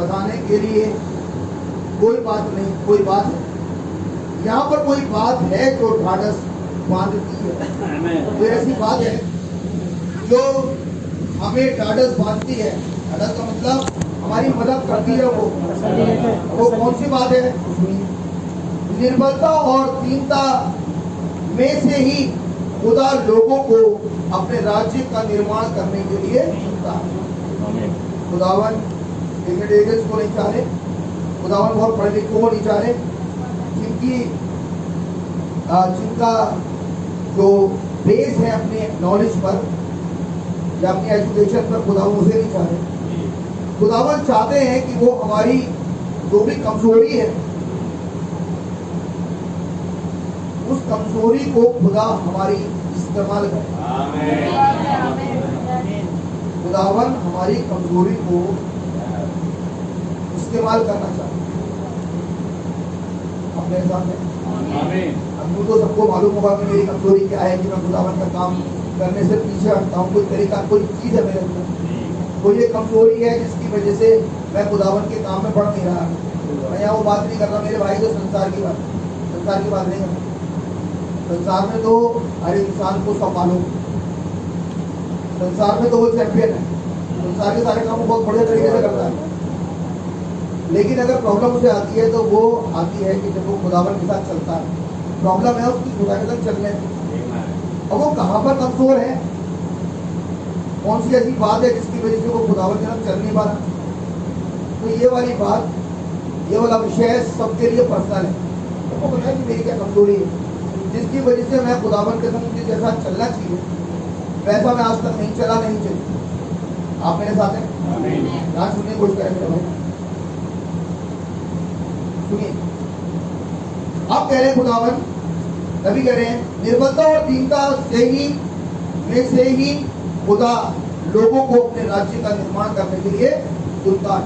बताने के लिए कोई बात नहीं, कोई बात है यहाँ पर, कोई बात है जो ढाढ़स बांधती है। कोई ऐसी बात है जो हमें ढाढ़स बांधती है। ढाढ़स का मतलब हमारी मदद करती है। वो कौन सी बात है? निर्बलता और दीनता में से ही खुदा लोगों को अपने राज्य का निर्माण करने के लिए चुनता है। खुदावन एग्रीगेट्स को नहीं चाह रहे, खुदावन बहुत पढ़े लिखे को नहीं चाह रहे, जिनका जो बेस है अपने नॉलेज पर या अपनी एजुकेशन पर, खुदावन उसे नहीं चाह रहे। खुदावन चाहते हैं कि वो हमारी जो भी कमजोरी है उस कमजोरी को खुदा हमारी इस्तेमाल करे। खुदावन हमारी कमजोरी को इस्तेमाल करना चाहते हैं अपने सामने। अब तो सबको मालूम होगा कि मेरी कमजोरी क्या है, कि मैं खुदावन का काम करने से पीछे हटता हूँ। कोई तरीका, कोई चीज है मेरे अंदर, कोई ये कमजोरी है जिसकी वजह से मैं खुदावन के काम में बढ़ नहीं रहा। मैं यहाँ वो बात नहीं कर रहा मेरे भाई, तो संसार की बात नहीं कर रहा। संसार में तो हर इंसान को सब मालूम, संसार में तो वो चैंपियन है, संसार के सारे काम बहुत बढ़िया तरीके से करता है। लेकिन अगर प्रॉब्लम उसे आती है तो वो आती है कि जब वो खुदावन के साथ चलता है, प्रॉब्लम है उसकी खुदा के साथ चलने में। अब वो कहाँ पर कमजोर है, कौन सी ऐसी बात है जिसकी वजह से वो खुदावन के साथ चल नहीं पा रहा? तो ये वाली बात, ये वाला विषय सबके लिए पर्सनल है। तो पता है कि मेरी क्या कमजोरी है जिसकी वजह से मैं खुदावन के संग जैसा चलना चाहिए वैसा मैं आज तक नहीं चला, नहीं चली। आप मेरे साथ हैं? यहाँ सुनने की कोशिश करें मेरे भाई, सुनिए। आप कह रहे हैं खुदावन, नबी कह रहे हैं निर्बलता और दीनता से ही खुदा लोगों को अपने राज्य का निर्माण करने के लिए चुनता है।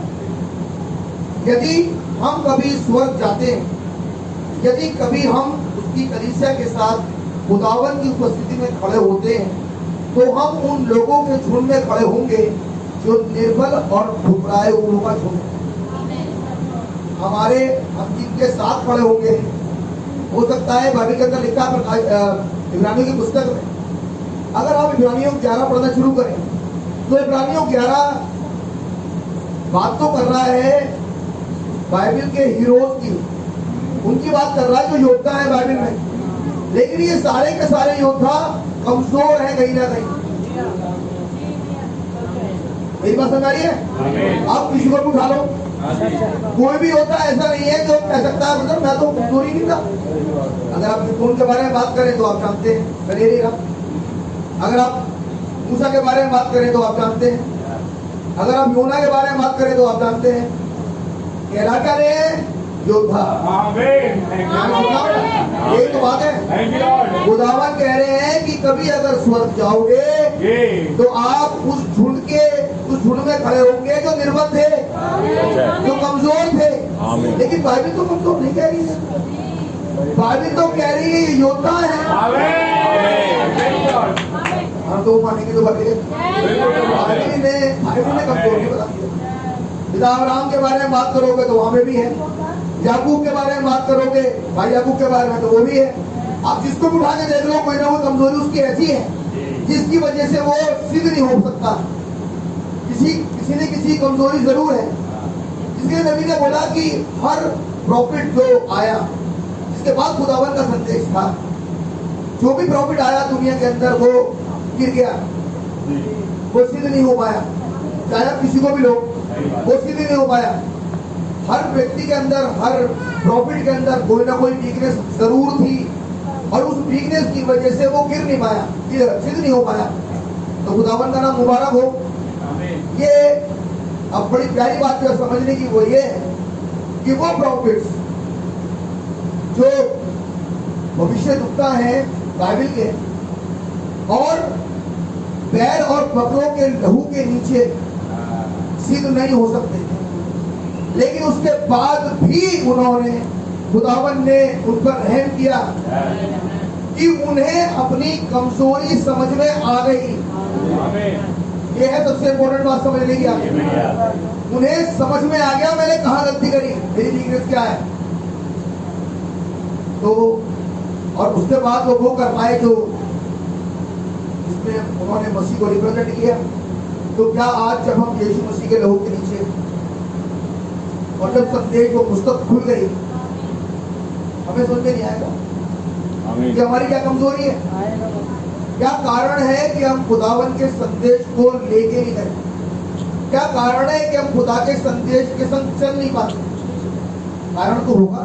यदि हम कभी स्वर्ग जाते हैं, यदि कभी हम उसकी कलीसिया के साथ खुदावन की उपस्थिति में खड़े होते हैं, तो हम उन लोगों के झुंड में खड़े होंगे जो निर्बल और ठुकराए हुओं का झुंड। हम जिनके साथ खड़े होंगे, हो सकता है बाइबल के अंदर लिखा इब्रानियों की पुस्तक में, अगर आप इब्रानियों 11 पढ़ना शुरू करें तो इब्रानियों 11 बात तो कर रहा है बाइबल के हीरोज की, उनकी बात कर रहा है जो योद्धा है बाइबल में। लेकिन ये सारे के सारे योद्धा कमजोर है कहीं ना कहीं। मेरी बात समझ आ रही है? आप किसी को भी उठा लो, कोई भी होता ऐसा नहीं है जो कह सकता है मतलब मैं तो कमजोरी नहीं था। अगर आप खून के बारे में बात करें तो आप जानते हैं मैं नहीं रहा। अगर आप मूसा के बारे में बात करें तो आप जानते हैं। अगर आप योना के बारे में बात करें तो आप जानते हैं। कहला क्या रहे हैं? योद्धा। यही तो बात है। खुदावन कह रहे हैं कि कभी अगर स्वर्ग जाओगे तो आप उस झुंड में खड़े होंगे जो निर्बल थे, जो कमजोर थे। लेकिन बाइबल तो कमजोर नहीं कह रही है, बाइबल तो कह रही है योद्धा है। हम तो मानेंगे तो बाइबल ने कमजोर नहीं बता दिया। पिता अब्राहम के बारे में बात करोगे तो वहां में भी है, याकूब के बारे में बात करोगे भाई याकूब के बारे में तो वो भी है। आप जिसको भी उठा के देख लो कोई ना कोई कमजोरी उसकी ऐसी है जिसकी वजह से वो सिद्ध नहीं हो सकता। किसी ने किसी कमजोरी जरूर है। इसलिए नबी ने बोला कि हर प्रॉफिट जो आया जिसके बाद खुदावन का संदेश था, जो भी प्रॉफिट आया दुनिया के अंदर वो गिर गया, वो सिद्ध नहीं हो पाया। चाहे किसी को भी लो वो सिद्ध नहीं हो पाया। हर व्यक्ति के अंदर, हर प्रॉफिट के अंदर कोई ना कोई वीकनेस जरूर थी और उस वीकनेस की वजह से वो गिर नहीं पाया, सिद्ध नहीं हो पाया। तो खुदावन का नाम मुबारक हो। ये अब बड़ी प्यारी बात जो समझने की वो ये है कि वो प्रॉफिट्स जो भविष्य दुखता है बाइबल के और बैल और बकरों के लहू के नीचे सिद्ध नहीं हो सकते, लेकिन उसके बाद भी उन्होंने, खुदावन ने उन पर रहम किया कि उन्हें अपनी कमजोरी समझ में आ गई ये है सबसे इम्पोर्टेंट बात समझने की आगे। उन्हें समझ में आ गया मैंने कहाँ गलती करी, मेरी वीकनेस क्या है। तो और उसके बाद वो कर पाए जो जिसमें उन्होंने मसीह को रिप्रेजेंट किया। तो क्या आज जब हम यीशु मसीह के लहू के नीचे और जब संदेश वो पुस्तक खुल गई, हमें समझ में नहीं आएगा कि हमारी क्या कमजोरी है, क्या कारण है कि हम खुदावन के संदेश को लेके नहीं गए, क्या कारण है कि हम खुदा के संदेश के संग चल नहीं पाते। कारण तो होगा,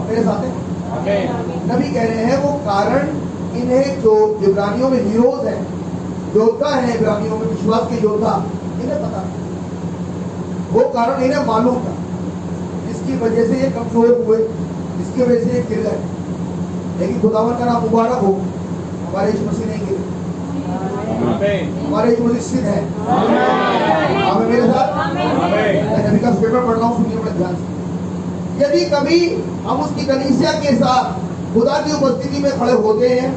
मेरे साथ है। नबी कह रहे हैं वो कारण इन्हें जो इब्रानियों में हीरोज है, योद्धा है, इब्रानियों में विश्वास के योद्धा, इन्हें पता, वो कारण इन्हें मालूम था, जिसकी वजह से ये कमजोर हुए, जिसकी वजह से ये गिर गए। लेकिन खुदावन का नाम मुबारक हो, हमारे यीशु मसीह नहीं गिरे, हमारे यीशु मसीह सिद्ध है। आप मेरे साथ मैं नबी का स्टेटमेंट पढ़ रहा हूँ, सुनिए बड़े ध्यान से। यदि कभी हम उसकी कलीसिया के साथ खुदा की उपस्थिति में खड़े होते हैं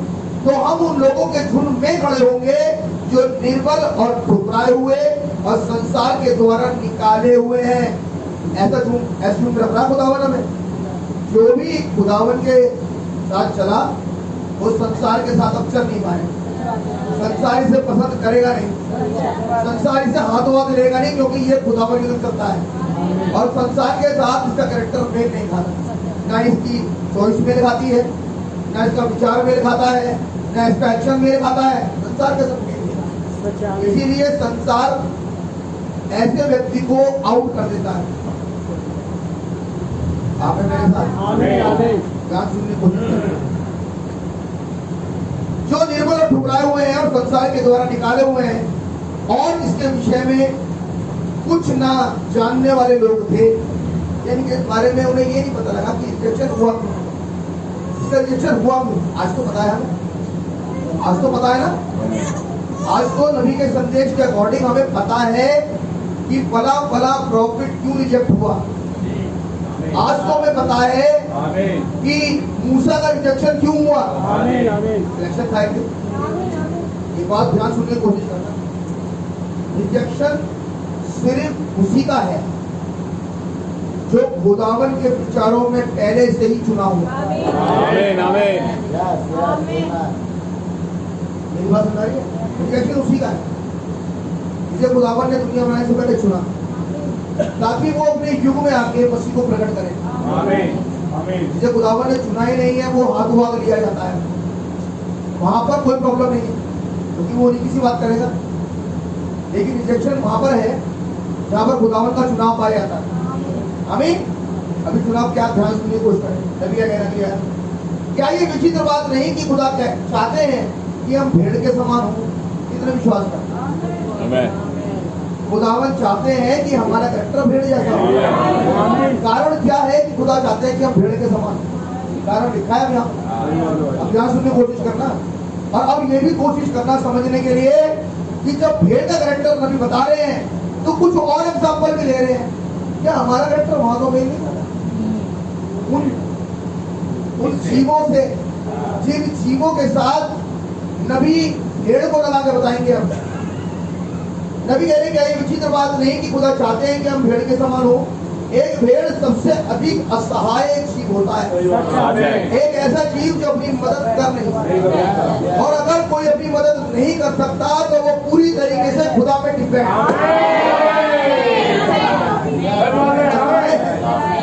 तो हम उन लोगों के झुंड में खड़े होंगे जो निर्बल और ठुकराए हुए और संसार के द्वारा निकाले हुए हैं। ऐसा झुंड रख रहा खुदावन में। जो भी खुदावन के साथ चला वो संसार के साथ अब चल नहीं पाए, संसार इसे पसंद करेगा नहीं, संसार इसे हाथों हाथ लेगा नहीं, क्योंकि ये खुदावन के लिए चलता है और संसार के साथ इसका कैरेक्टर मेल नहीं खाता, ना इसकी चॉइस मेल खाती है, ना इसका विचार मेल खाता है, ना इसका एक्शन मेल खाता है, संसार के साथ मेल खाता। इसीलिए संसार ऐसे व्यक्ति को आउट कर देता है। आप मेरे साथ बात सुनने को जो निर्बल और ठुकराए हुए हैं और संसार के द्वारा निकाले हुए हैं और इसके विषय में कुछ ना जानने वाले लोग थे, यानी कि इस बारे में उन्हें ये नहीं पता लगा कि रिजेक्शन हुआ क्यों, इसका रिजेक्शन हुआ क्यों। आज तो पता है हमें, आज तो पता है ना, आज तो नबी के संदेश के अकॉर्डिंग हमें पता है कि फला फला प्रॉफिट क्यों रिजेक्ट हुआ। आज तो हमें पता है कि मूसा का रिजेक्शन क्यों हुआ। रिजेक्शन था क्यों, ये बात ध्यान सुनने की कोशिश करना। रिजेक्शन सिर्फ उसी का है जो खुदावन के विचारों में पहले से ही चुना हुआ। मेरी बात सुन रही है? रिजेक्शन उसी का है जिसे खुदावन ने दुनिया बनाने से पहले चुना, ताकि वो अपने युग में आके मसीह को प्रकट करे। जिसे खुदावन ने चुना ही नहीं है वो हाथों हाथ लिया जाता है, वहां पर कोई प्रॉब्लम नहीं है क्योंकि वो नहीं किसी बात करेगा। लेकिन रिजेक्शन वहां पर है जहां पर खुदावन का चुनाव पाया जाता है। हमें अभी चुनाव क्या, ध्यान सुनने की कोशिश करें। नबी क्या कहना किया, क्या ये विचित्र बात नहीं कि खुदा चाहते हैं कि हम भेड़ के समान हो। कितने विश्वास कर, खुदावन चाहते हैं कि हमारा कैरेक्टर भेड़ जैसा हो। कारण क्या है कि खुदा चाहते हैं कि हम भेड़ के समान, कारण लिखा है यहाँ। अब ध्यान सुनने की कोशिश करना, और अब ये भी कोशिश करना समझने के लिए कि जब भेड़ का कैरेक्टर नबी बता रहे हैं तो कुछ और एग्जाम्पल भी ले रहे हैं। क्या हमारा कैरेक्टर वहां तो मेल नहीं करता उन जीवों से, जिन जीवों के साथ नबी भेड़ को लगा के बताएंगे। हम नबी कह रहे क्या ये विचित्र बात नहीं कि खुदा चाहते हैं कि हम भेड़ के समान हो। एक भेड़ सबसे अधिक असहाय जीव होता है, एक ऐसा जीव जो अपनी मदद कर नहीं सकता, और अगर कोई अपनी मदद नहीं कर सकता तो वो पूरी तरीके से खुदा पे डिपेंड।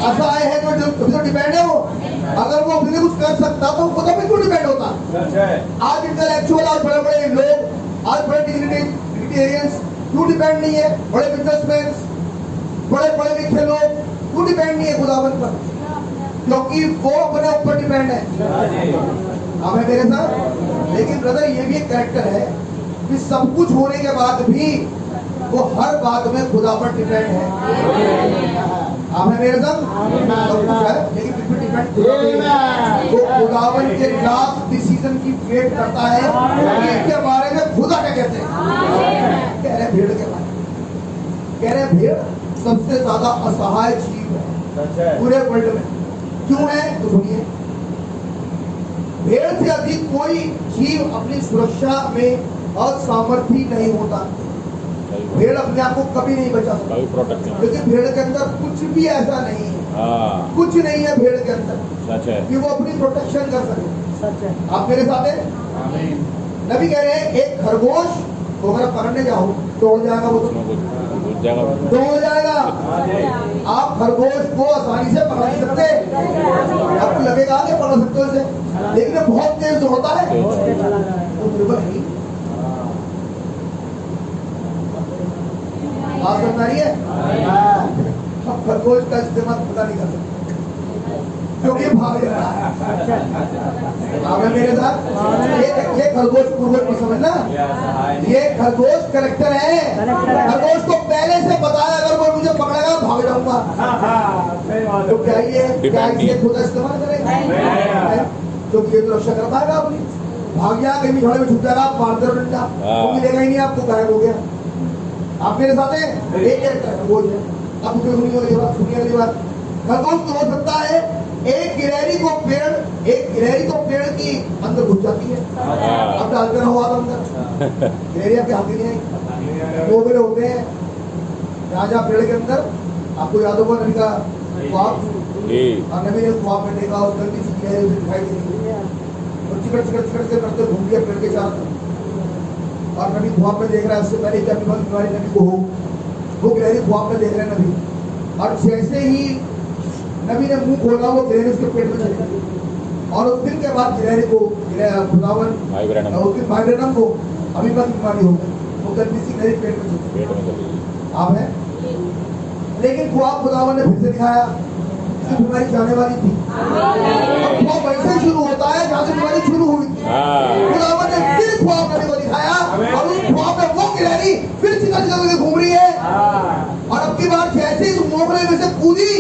असहाय है तो डिपेंड है वो, अगर वो अपने कुछ कर सकता तो खुदा पे क्यों डिपेंड होता। आज इंटेलेक्चुअल और बड़े बड़े लोग, आज बड़े डिग्निटेरियंस क्यों डिपेंड नहीं है, बड़े बिजनेसमैन, बड़े पढ़े लिखे लोग क्यों डिपेंड नहीं है खुदावन पर, क्योंकि वो अपने ऊपर डिपेंड है। आप है मेरे साथ। लेकिन ब्रदर ये भी एक कैरेक्टर है कि सब कुछ होने के बाद भी वो हर बात में खुदा पर डिपेंड है। आप है मेरे साथ। सब कुछ है लेकिन किस पर डिपेंड, वो खुदावन के लास्ट डिसीजन की वेट करता है कि इसके बारे में खुदा क्या कहते हैं। कह रहे भेड़ के बारे में, कह रहे भेड़ सबसे ज्यादा असहाय जीव है पूरे वर्ल्ड में। क्यों है तो सुनिए, भेड़ से अधिक कोई जीव अपनी सुरक्षा में असामर्थी नहीं होता। भेड़ अपने आप को कभी नहीं बचा सकता, कभी प्रोटेक्ट नहीं। क्योंकि भेड़ के अंदर कुछ भी ऐसा नहीं है, हाँ कुछ नहीं है भेड़ के अंदर सच है। कि वो अपनी प्रोटेक्शन कर सके। सच है। आप मेरे साथ हैं? नबी कह रहे हैं एक खरगोश को अगर पकड़ने जाओ दौड़ जाएगा, वो उसमें कुछ जगह दौड़ जाएगा। आप खरगोश को आसानी से पकड़ नहीं सकते, आपको लगेगा कि पकड़ सकते हो इसे, लेकिन ये बहुत तेज दौड़ता है, वो निर्बल नहीं। बात समझ आ रही है? अब खरगोश का इस्तेमाल पता नहीं कर सकते क्योंकि भाग रहा है। आप मेरे साथ? ये खरगोश पूर्वज को समझना, ये खरगोश करेक्टर है। खरगोश को पहले से पता है अगर वो मुझे पकड़ेगा भाग जाऊंगा, तो क्या ये खुद इस्तेमाल करेगा? तो ये तो रक्षा कर पाएगा अपनी, भाग जाएगा कहीं झोड़े में छुप जाएगा, आप मार दो डंडा, वो मिलेगा ही नहीं आपको, गायब हो गया। आप मेरे साथ हैं? एक खरगोश है। अब सुनिए अगली बात, खरगोश तो हो सकता है एक गिलहरी को पेड़ की अंदर घुस जाती है, अब डालते रहो आप अंदर, गिलहरी आपके हाथ नहीं आई। दो पेड़ होते हैं राजा पेड़ के अंदर, आपको याद होगा नबी का ख्वाब, और नबी ने ख्वाब में देखा और गलती से गिलहरी उसे दिखाई दी और चिकट के करते घूम गया पेड़ के चारों तरफ, और नबी ख्वाब में देख रहा है। उससे पहले कि बीमारी नबी को हो, वो गिलहरी ख्वाब में देख रहे हैं नबी, और जैसे ही नबी ने मुंह खोला वो गिलहरी उसके पेट में चली गई, और उस दिन के बाद गिलहरी को खुदावन माइग्रेनम को अमीबा की बीमारी हो गई, वो गंदी सी गिलहरी पेट में चली गई। आप है, लेकिन ख्वाब खुदावन ने फिर से दिखाया कि बीमारी जाने वाली थी। अब ख्वाब वैसे शुरू होता है जहाँ से बीमारी शुरू हुई थी। खुदावन ने फिर ख्वाब नबी को दिखाया, और उस ख्वाब में वो गिलहरी फिर चिकन के घूम रही है, और अब की बार जैसे ही मोहल्ले में से कूदी,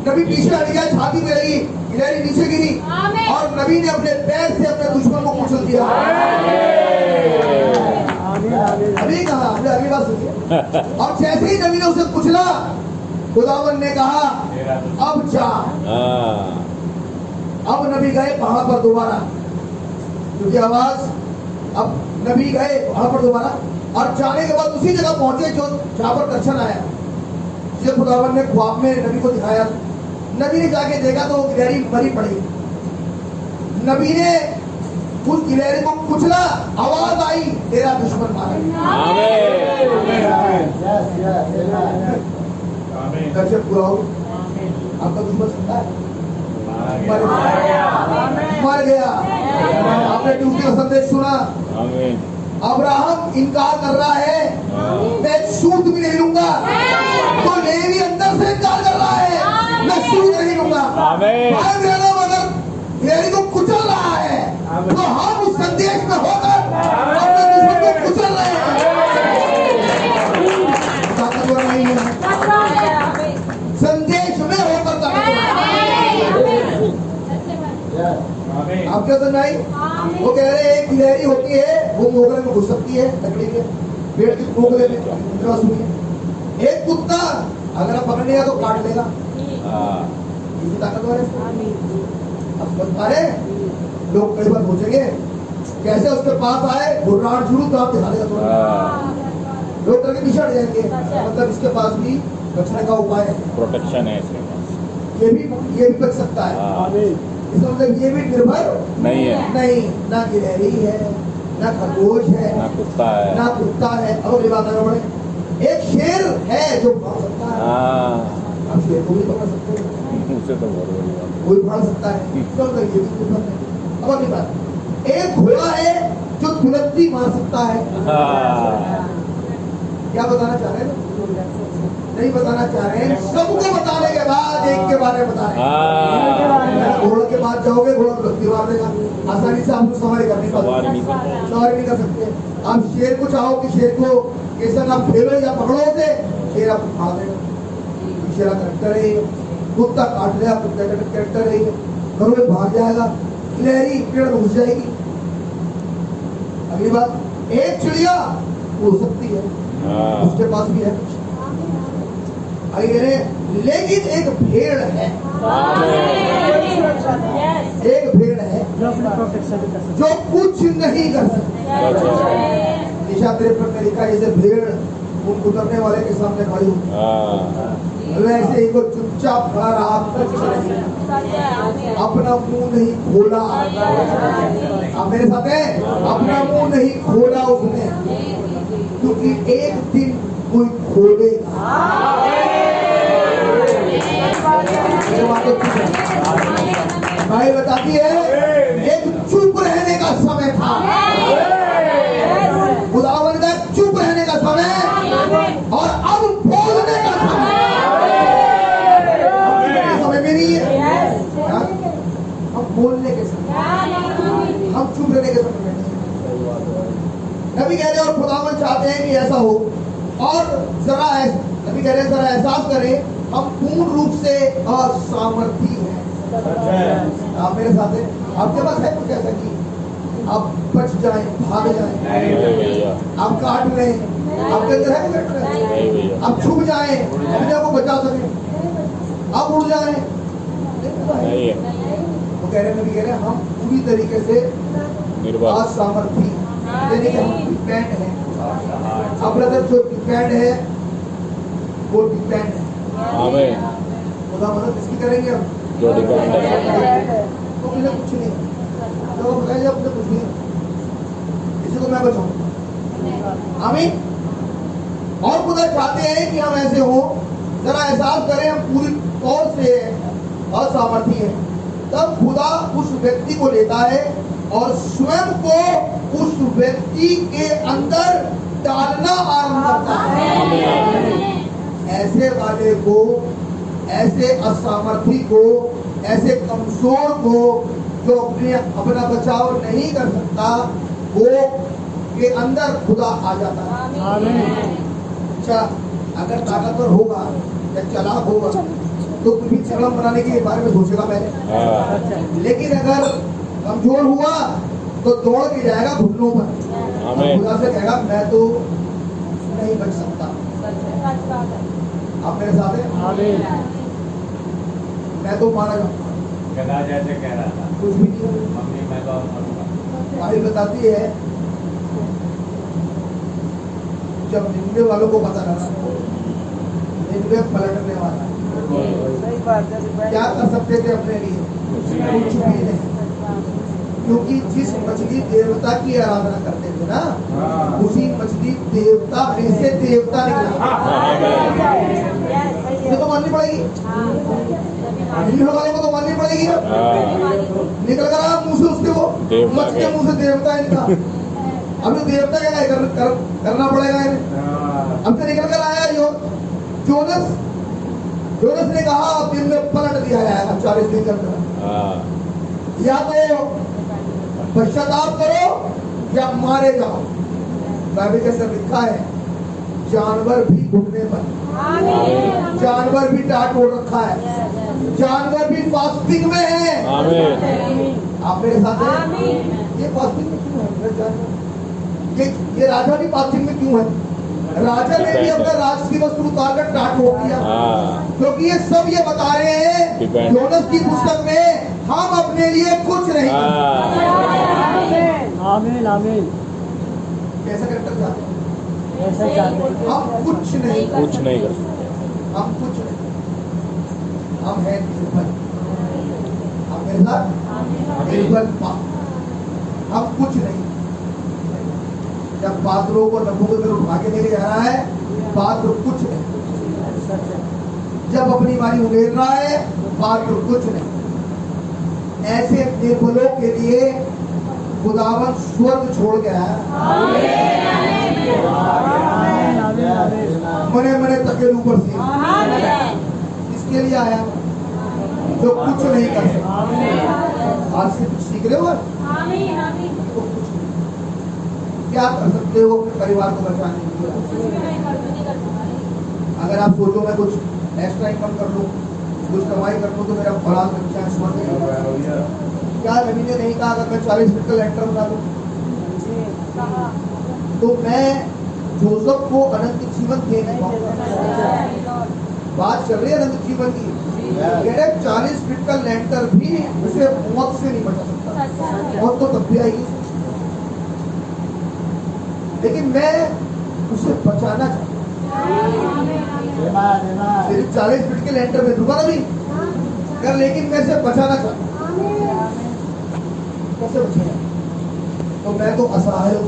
नबी पीछे हट गया, छाती पे लगी, गिलहरी नीचे गिरी, और नबी ने अपने पैर से अपने दुश्मन को कुचल दिया। अभी कहा, आपने अगली बात सुनिए, और जैसे ही नबी ने उसे कुचला, खुदावन ने कहा अब जा। अब नबी गए पहाड़ पर दोबारा, क्योंकि आवाज, अब नबी गए पहाड़ पर दोबारा, और जाने के बाद उसी जगह पहुंचे जो जहां पर दर्शन आया, जिसे खुदावन ने ख्वाब में नबी को दिखाया। नबी ने जाके देखा तो वो गिलहरी मरी पड़ी। नबी ने उस गिलहरी को कुचला, आवाज आई तेरा दुश्मन मारा। कैसे पूरा हो? आपका दुश्मन सकता है मर गया। आपने ड्यूटी का संदेश सुना, अब्राहम इनकार कर रहा है, मैं सूद भी नहीं लूंगा, तो लेवी अंदर से इनकार कर रहा है, मैं सूद नहीं लूंगा। अगर गिलहरी को कुचल रहा है, तो हम उस संदेश में होकर अपने दुश्मन को कुचल रहे हैं। ताकतवर नहीं है, संदेश में होकर आप क्या समझाई? वो कह रहे हैं गिलहरी होती है, वो मोगरे में घुस सकती है, लकड़ी के पेड़ के मोगरे में। एक कुत्ता अगर आप पकड़ने गया तो काट लेगा, ताकतवर है। अब बता रहे लोग कई बार पूछेंगे कैसे उसके पास आए, घुर्राहट शुरू तो आप दिखा देगा थोड़ा, लोग करके पीछे हट जाएंगे, मतलब इसके पास भी बचने का उपाय है, प्रोटेक्शन है इसके पास, ये भी बच सकता है। इसका मतलब ये भी निर्भर नहीं है, नहीं, ना गिलहरी है, ना खरगोश है, ना कुत्ता है, ना कुत्ता है। अब अगली बात आगे बढ़े, एक शेर है जो भाग सकता है। आप शेर को भी पकड़ सकते हैं, उसे तो बहुत बड़ी बात, वो भी भाग सकता है, तो ये भी निर्भर है। अब अगली बात, एक घोड़ा है जो तुरंत ही मार सकता है। क्या बताना चाह रहे हैं? नहीं बताना चाह रहे हैं, सबको बताने के बाद एक के बारे में बता रहे हैं। घोड़े के बाद जाओगे, घोड़ा तुरंत मार देगा, आसानी से आप सवारी कर नहीं कर सकते। आप शेर को चाहो कि शेर को कैसे आप फेरो या पकड़ो उसे, शेर आपको खा देगा, शेर का करेक्टर है। कुत्ता काट लेगा, कुत्ता का करेक्टर है, घरों में भाग जाएगा, गिलहरी पेड़ में घुस जाएगी। अगली बात, एक चिड़िया उड़ सकती है, उसके पास भी है, भाई कह रहे लेकिन एक भेड़ है, एक भेड़ है जो कुछ नहीं कर सकती। दिशा 53 में लिखा है जैसे भेड़ उन कुतरने वाले के सामने खड़ी हो, वैसे ही वो चुपचाप खड़ा रहा, कुछ नहीं, अपना मुंह नहीं खोला। आप मेरे साथ हैं? अपना मुंह नहीं खोला उसने, क्योंकि एक दिन कोई खोलेगा। भाई बताती है एक चुप रहने का समय था, खुदावन का चुप रहने का समय, और अब बोलने का समय। समय में नहीं है, हम बोलने के समय, हम चुप रहने के समय में नहीं। नबी कह रहे हैं और खुदावन चाहते हैं कि ऐसा हो, और जरा नबी कह रहे हैं जरा एहसास करें हम पूर्ण रूप से असामर्थी हैं। आप मेरे साथ हैं? आपके पास है कुछ ऐसा कि आप बच जाएं, भाग जाएं, आप काट लें, आपके अंदर है कुछ, आप छुप जाएं, अपने आप को बचा सकें, आप उड़ जाएं? वो कह रहे नबी कह रहे हैं हम पूरी तरीके से असामर्थी, यानी कि हम डिपेंड हैं। अब ब्रदर जो डिपेंड है वो डिपेंड है। खुदा मदद किसकी करेंगे हम? जो डिपेंड है तो मुझे कुछ नहीं, तो बताइए अपने कुछ नहीं, इसी को मैं बचाऊं। आमीन। और खुदा चाहते हैं कि हम ऐसे हो, जरा एहसास करें हम पूरी तौर से असामर्थी हैं। तब खुदा उस व्यक्ति को लेता है और स्वयं को उस व्यक्ति के अंदर डालना आरंभ करता है। ऐसे वाले को, ऐसे असामर्थी को, ऐसे कमजोर को जो अपना बचाव नहीं कर सकता, वो के अंदर खुदा आ जाता है। अच्छा, अगर ताकतवर होगा या चालाक होगा तो कुछ चरम बनाने के बारे में सोचेगा पहले, लेकिन अगर कमजोर हुआ तो दौड़ के जाएगा घुटनों पर, खुदा से कहेगा मैं तो नहीं बच सकता। आप मेरे साथ हैं? मैं तो मारा गधा जैसे कह रहा था, कुछ भी नहीं। मम्मी मैं तो भाई बताती है जब निन्वे वालों को पता लगा निन्वे पलटने वाला, क्या कर सकते थे अपने लिए? कुछ भी नहीं, क्योंकि जिस मछली देवता की आराधना करते थे ना, उसी मछली देवता में से देवता निकला। ये तो माननी पड़ेगी, वाले को तो माननी पड़ेगी। निकल कर आया मुंह से उसके, वो मछली के मुंह से देवता निकला। अब तो देवता क्या करना पड़ेगा इन्हें। अब से निकल कर आया जोनस ने कहा अब दिन में पलट दिया जाएगा 40 दिन के अंदर, या तो पश्चाताप करो या मारे जाओ। बाइबल के अंदर लिखा है जानवर भी घुटने पर, जानवर भी टाट ओढ़ रखा है, जानवर भी फास्टिंग में है। आप मेरे साथ हैं? ये फास्टिंग में क्यों है? ये राजा भी फास्टिंग में क्यों है? राजा ने भी अपना राज की वस्त्र उतार कर टाट ओढ़ दिया, क्योंकि ये सब ये बता रहे हैं योनस की पुस्तक में हम अपने लिए कुछ नहीं। आमीन आमीन। कैसा कैरेक्टर चाहते हैं? ऐसा चाहते हैं। हम कुछ नहीं कर सकते, हम कुछ नहीं, हम हैं निर्बल। आप मेरे साथ? निर्बल हम कुछ नहीं। जब पात्रों को नबूवत में उठा के लेके जा रहा है, पात्र कुछ नहीं। जब अपनी बारी उड़ेल रहा है, पात्र कुछ नहीं। ऐसे निर्बलों के लिए खुदावन स्वर्ग छोड़ के आया, मने मने तके ऊपर से इसके लिए आया जो कुछ नहीं कर सकता। आज से कुछ सीख रहे हो? क्या कर सकते हो अपने परिवार को बचाने के लिए? अगर आप सोचो मैं कुछ एक्स्ट्रा इनकम कर लूँ, कुछ कमाई कर लूँ तो मेरा बड़ा बच्चा स्वर्ग, क्या नबी ने नहीं कहा अगर मैं 40 फीट का लेंटर बना दूँ तो मैं जोसेफ को अनंत जीवन दे नहीं पाऊंगा? बात चल रही है अनंत जीवन की। कह रहे 40 फीट का लैंटर भी उसे मौत से नहीं बचा सकता, मौत तो तब भी आएगी, लेकिन मैं उसे बचाना चाहता हूं। सिर्फ 40 फीट के लैंटर में डूबा नहीं कर, लेकिन मैं इसे बचाना चाहता हूं। कैसे बचेगा? तो मैं तो असहाय हूं,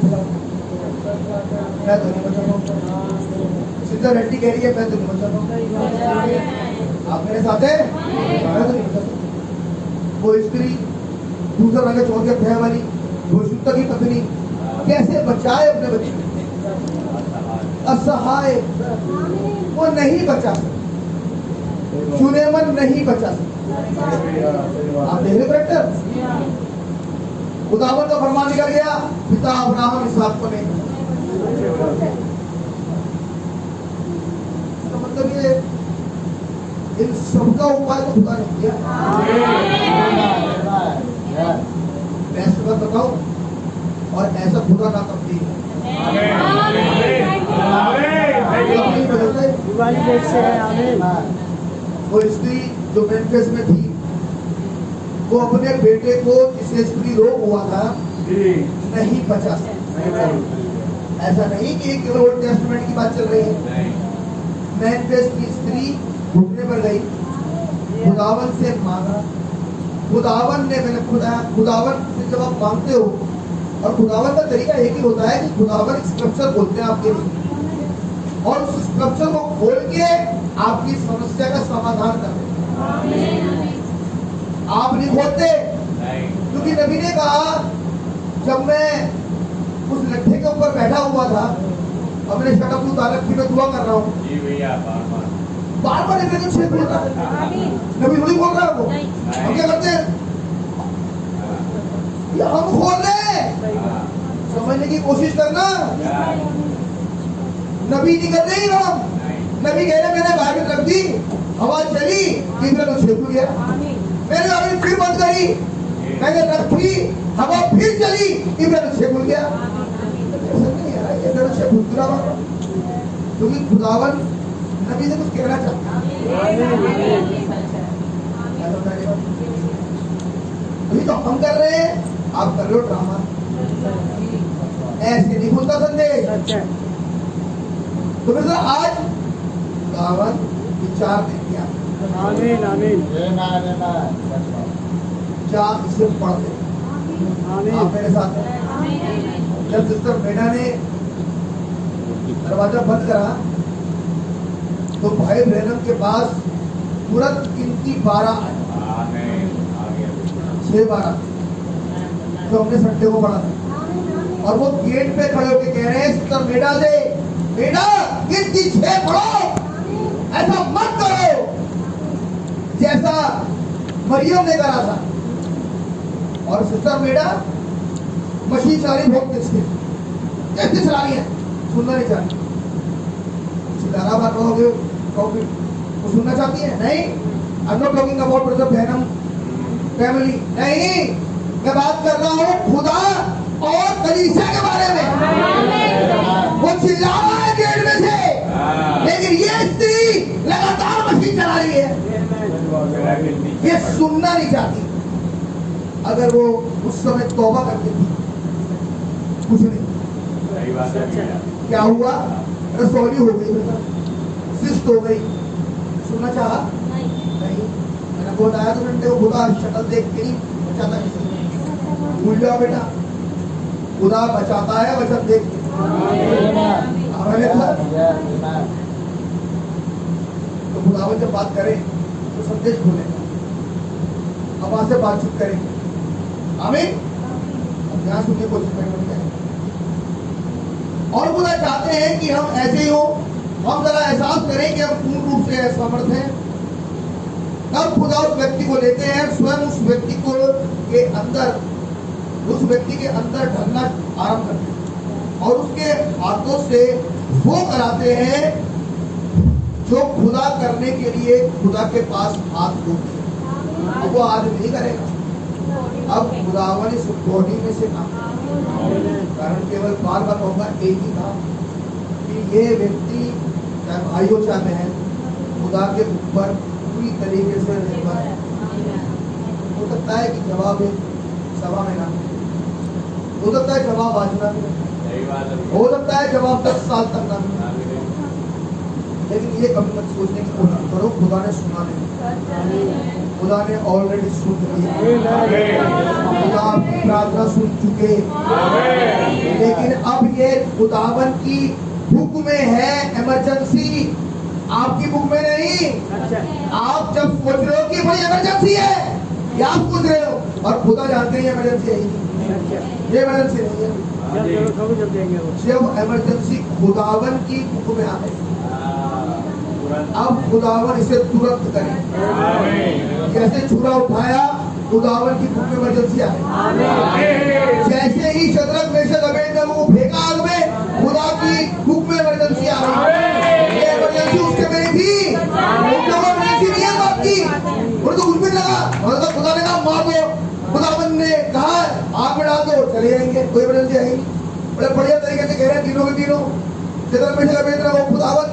मैं तो नहीं बचा पाऊंगा। सिद्धा रेड्डी कह रही है मैं तो नहीं बचा पाऊंगा। आप मेरे साथ हैं? मैं तो नहीं बचा सकता। वो स्त्री दूसरा रंग छोड़ के भय वाली वो शुद्ध की पत्नी कैसे बचाए अपने बच्चे? असहाय, वो नहीं बचा सकता, चुने मन नहीं बचा सकता। आप देख रहे करेक्टर? खुदावन का फरमान निकल गया, पिता अब्राहम इसहाक को नहीं। तो मतलब ये इन सबका उपाय तो खुदा ने किया। मैं इस बात बताऊं, और ऐसा खुदा ना कभी वो स्त्री जो मेम्फिस में थी, वो अपने बेटे को जिसे स्त्री रोग हुआ था नहीं बचा सकता। ऐसा नहीं कि केवल ओल्ड टेस्टामेंट की बात चल रही है। मेम्फिस की स्त्री घुटने पर गई, खुदावन से मांगा, खुदावन ने, मैंने खुदावन से जब आप मांगते हो, और खुदावन का तरीका एक ही होता है कि खुदावन स्क्रिप्चर बोलते हैं आपके लिए, और उस स्क्रिप्चर को खोल के आपकी समस्या का समाधान करते हैं। आप नहीं खोलते, क्योंकि नबी ने कहा जब मैं उस लट्ठे के ऊपर बैठा हुआ था, अपने शक्ल उतार रखी मैं दुआ कर रहा हूँ, बार बार इन्हें छेद बोल रहा है, नबी थोड़ी बोल रहा है वो। हम क्या करते हैं? ये हम खोल रहे हैं, समझने की कोशिश करना। नबी नहीं कर रहे हम, नबी कह रहे मैंने बाइबल रख दी, हवा चली, इधर छेद हो गया, मैंने बाइबल फिर बंद करी, मैंने रखी, हवा फिर चली, इधर छेद हो गया। क्योंकि खुदावन नबी से कुछ कहना चाहता है। अभी तो हम कर रहे हैं, आप कर रहे हो ड्रामा। ऐसे नहीं खुलता संदेश। तो फिर आज खुदावन विचार देंगे क्या इसे पढ़ते आप मेरे साथ हैं। जब सिस्टर मेडा ने दरवाजा बंद करा तो भाई ब्रैनम के पास तुरंत गिनती 12 6-12 तो हमने संडे को पढ़ा था, और वो गेट पे खड़े होकर कह रहे हैं सिस्टर मेडा से, बेटा गिनती 6 पढ़ो, ऐसा मत करो जैसा मरियम ने करा था। और सिस्टर मेडा मशीन चला रही बहुत तेज कैसे चला रही है, सुनना नहीं चाहती, चिल्लाना बात रहोगे टॉपिक वो सुनना चाहती है नहीं। I'm not talking about brother बहनम family, नहीं, मैं बात कर रहा हूँ खुदा और कलीसिया के बारे में। वो चिल्ला रहा है गेट में से, लेकिन ये स्त्री लगातार मशीन चला रही है, ये सुनना नहीं चाहती। अगर वो उस समय तौबा करती थी, कुछ नहीं, क्या हुआ, रसौली हो गई, सिस्ट हो गई, सुनना चाहा नहीं। मैंने बताया तो घंटे को खुदा शक्ल देख के नहीं बचाता, भूल जाओ बेटा, खुदा बचाता है वचन देख के। तो खुदावन जब बात करें तो संदेश खोले, अब वहां से बातचीत करेंगे। आमीन। अब ध्यान सुनने की कोशिश करेंगे। और खुदा चाहते हैं कि हम ऐसे ही हो, हम जरा एहसास करें कि हम पूर्ण रूप से समर्थ हैं। तब खुदा उस व्यक्ति को लेते हैं, स्वयं उस व्यक्ति को के अंदर, उस व्यक्ति के अंदर ढलना आरंभ करते हैं, और उसके हाथों से वो कराते हैं जो खुदा करने के लिए खुदा के पास हाथ जोड़ते हैं। अब वो आज नहीं करेगा, अब खुदावन इस बॉडी में से काम, कारण केवल बार बार कहूंगा एक ही था कि ये व्यक्ति चाहे भाई हो चाहे बहन, खुदा के ऊपर पूरी तरीके से निर्भर है। हो सकता है कि जवाब एक सभा में ना मिले, हो सकता है जवाब आज ना मिले, सही बात है। हो सकता है जवाब 10 साल तक ना मिले, ना मिले। लेकिन ये कभी मत सोचने की कोशिश करो खुदा ने सुना नहीं, खुदा ने ऑलरेडी सुन लिया, खुदा आपकी प्रार्थना सुन चुके। लेकिन अब ये खुदावन की बुक में है इमरजेंसी, आपकी बुक में नहीं। आप जब सोच रहे हो कि भाई इमरजेंसी है, या आप सोच रहे हो, और खुदा जानते हैं इमरजेंसी है ही नहीं, ये इमरजेंसी नहीं है। जब इमरजेंसी खुदावन की बुक में आए, अब खुदावन इसे तुरंत करे। जैसे छुरा उठाया, खुदावन की बुक में इमरजेंसी आए। जैसे ही शद्रक मेशक अबेदनगो को फेंका आग में, खुदा की बुक में इमरजेंसी आ गई। ये इमरजेंसी उसके में नहीं थी, उनको इमरजेंसी नहीं है बात की, उनको तो कुछ भी लगा, और तो खुदा ने कहा मार दो, खुदावन ने कहा आग में डाल दो, चले जाएंगे, कोई इमरजेंसी आएगी। बड़े बढ़िया तरीके से कह रहे हैं तीनों के तीनों, शद्रक मेशक अबेदनगो खुदावन,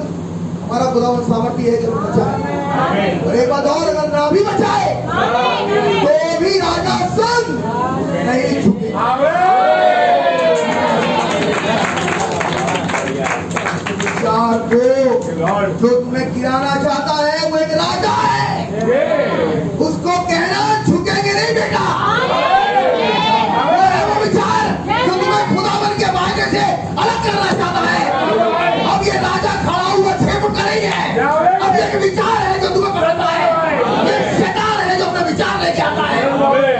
हमारा खुदावन सामर्थ्य है कि वो बचाए, और एक बात और, अगर ना भी बचाए तो भी राजा सुन नहीं झुके। विचार को जो तुम्हें गिराना चाहता है वो एक राजा है, उसको कहना झुकेंगे नहीं बेटा। वो विचार जो तुम्हें खुदावन के वायदे से अलग करना चाहता है, अब ये राजा खड़ा हुआ 6 फुट का नहीं है, अब ये विचार है जो तुम्हें पकड़ता है, ये शैतान है जो अपना विचार लेके आता है,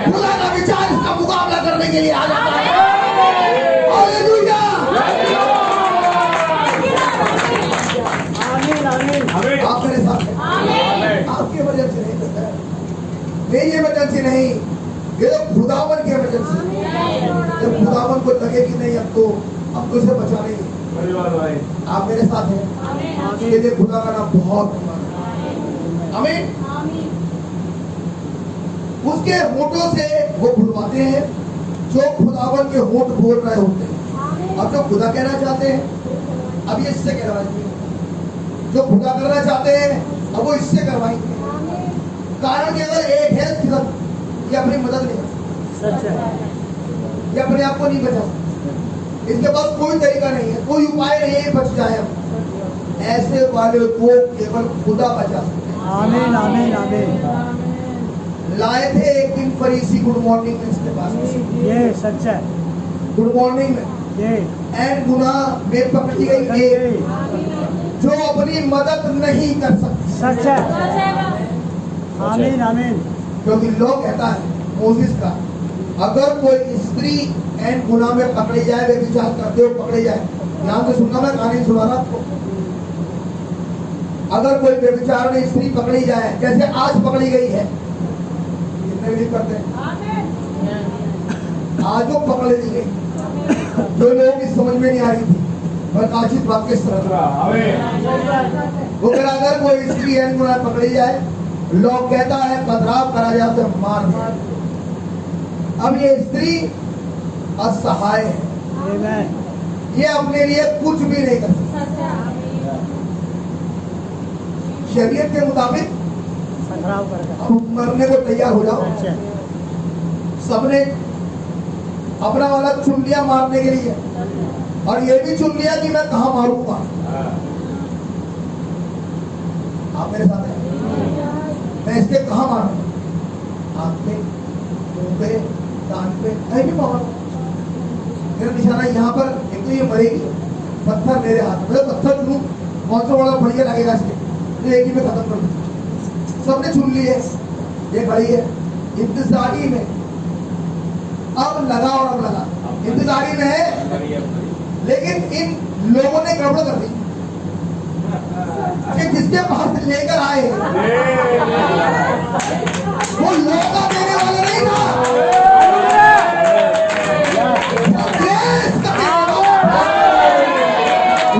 खुदा का विचार इसका मुकाबला करने के लिए आ जाता है। हालेलुया। आप मेरे साथ हैं, आपकी इमरजेंसी नहीं करता है, मेरी इमरजेंसी नहीं, ये तो खुदावन की इमरजेंसी। जब खुदावन को लगे कि नहीं अब तो इसे बचा नहीं, आप मेरे साथ हैं, इसके लिए खुदा का नाम बहुत आमीन। उसके होठों से वो बुलवाते हैं जो खुदावन के होठ बोल रहे होते हैं। अब जो खुदा कहना चाहते हैं, अब ये इससे करवाएंगे, जो खुदा करना चाहते हैं अब वो इससे करवाएंगे। कारण कि अगर एक है ये अपनी मदद नहीं कर सकता, ये अपने आप को नहीं बचा सकता, इसके पास कोई तरीका नहीं है, कोई उपाय नहीं है बच जाए। हम ऐसे वाले को केवल खुदा बचा सकते हैं। आमीन आमीन आमीन। लाए थे एक दिन फरीसी गुड मॉर्निंग में इसके पास, ये सच है, गुड मॉर्निंग में ये एंड गुनाह में पकड़ी गई एक जो अपनी मदद नहीं कर सकती। सच है। आमीन आमीन। क्योंकि लोग कहता है मोसेस का, अगर कोई स्त्री एंड गुनाह में पकड़ी जाए, वे विचार करते हो पकड़ी जाए, ध्यान से सुनना, मैं कहानी सुना रहा आपको। अगर कोई बेविचार में स्त्री पकड़ी जाए, जैसे आज पकड़ी गई है, कितने बिलीव करते हैं आज वो पकड़ ली गई, जो लोगों की समझ में नहीं आ रही थी, प्रकाशित वाक्य वो कह अगर कोई स्त्री एंड गुनाह पकड़ी जाए, लोग कहता है पथराव करा जाए तो मार दे। अब ये स्त्री असहाय है, आमीन। ये अपने लिए कुछ भी नहीं कर सकती, शरीयत के मुताबिक पथराव करके अब मरने को तैयार हो जाओ। अच्छा सबने अपना वाला चुन लिया मारने के लिए, और ये भी चुन लिया कि मैं कहाँ मारूंगा। आप मेरे साथ हैं, मैं इसके कहाँ मारूंगा, हाथ पे, मुंह पे, कान पे, कहीं भी मारूंगा। मेरा निशाना यहाँ पर, एक तो ये मरेगी, पत्थर मेरे हाथ में, पत्थर चुनूं कौन सा बड़ा बढ़िया लगेगा इसके, तो एक ही में खत्म कर दूं। सबने चुन लिए, ये खड़ी है इंतजारी में, अब लगा और अब लगा, इंतजारी में है, लेकिन इन लोगों ने गड़बड़ कर दी कि जिसके पास लेकर आए वो लोगा देने वाला नहीं था,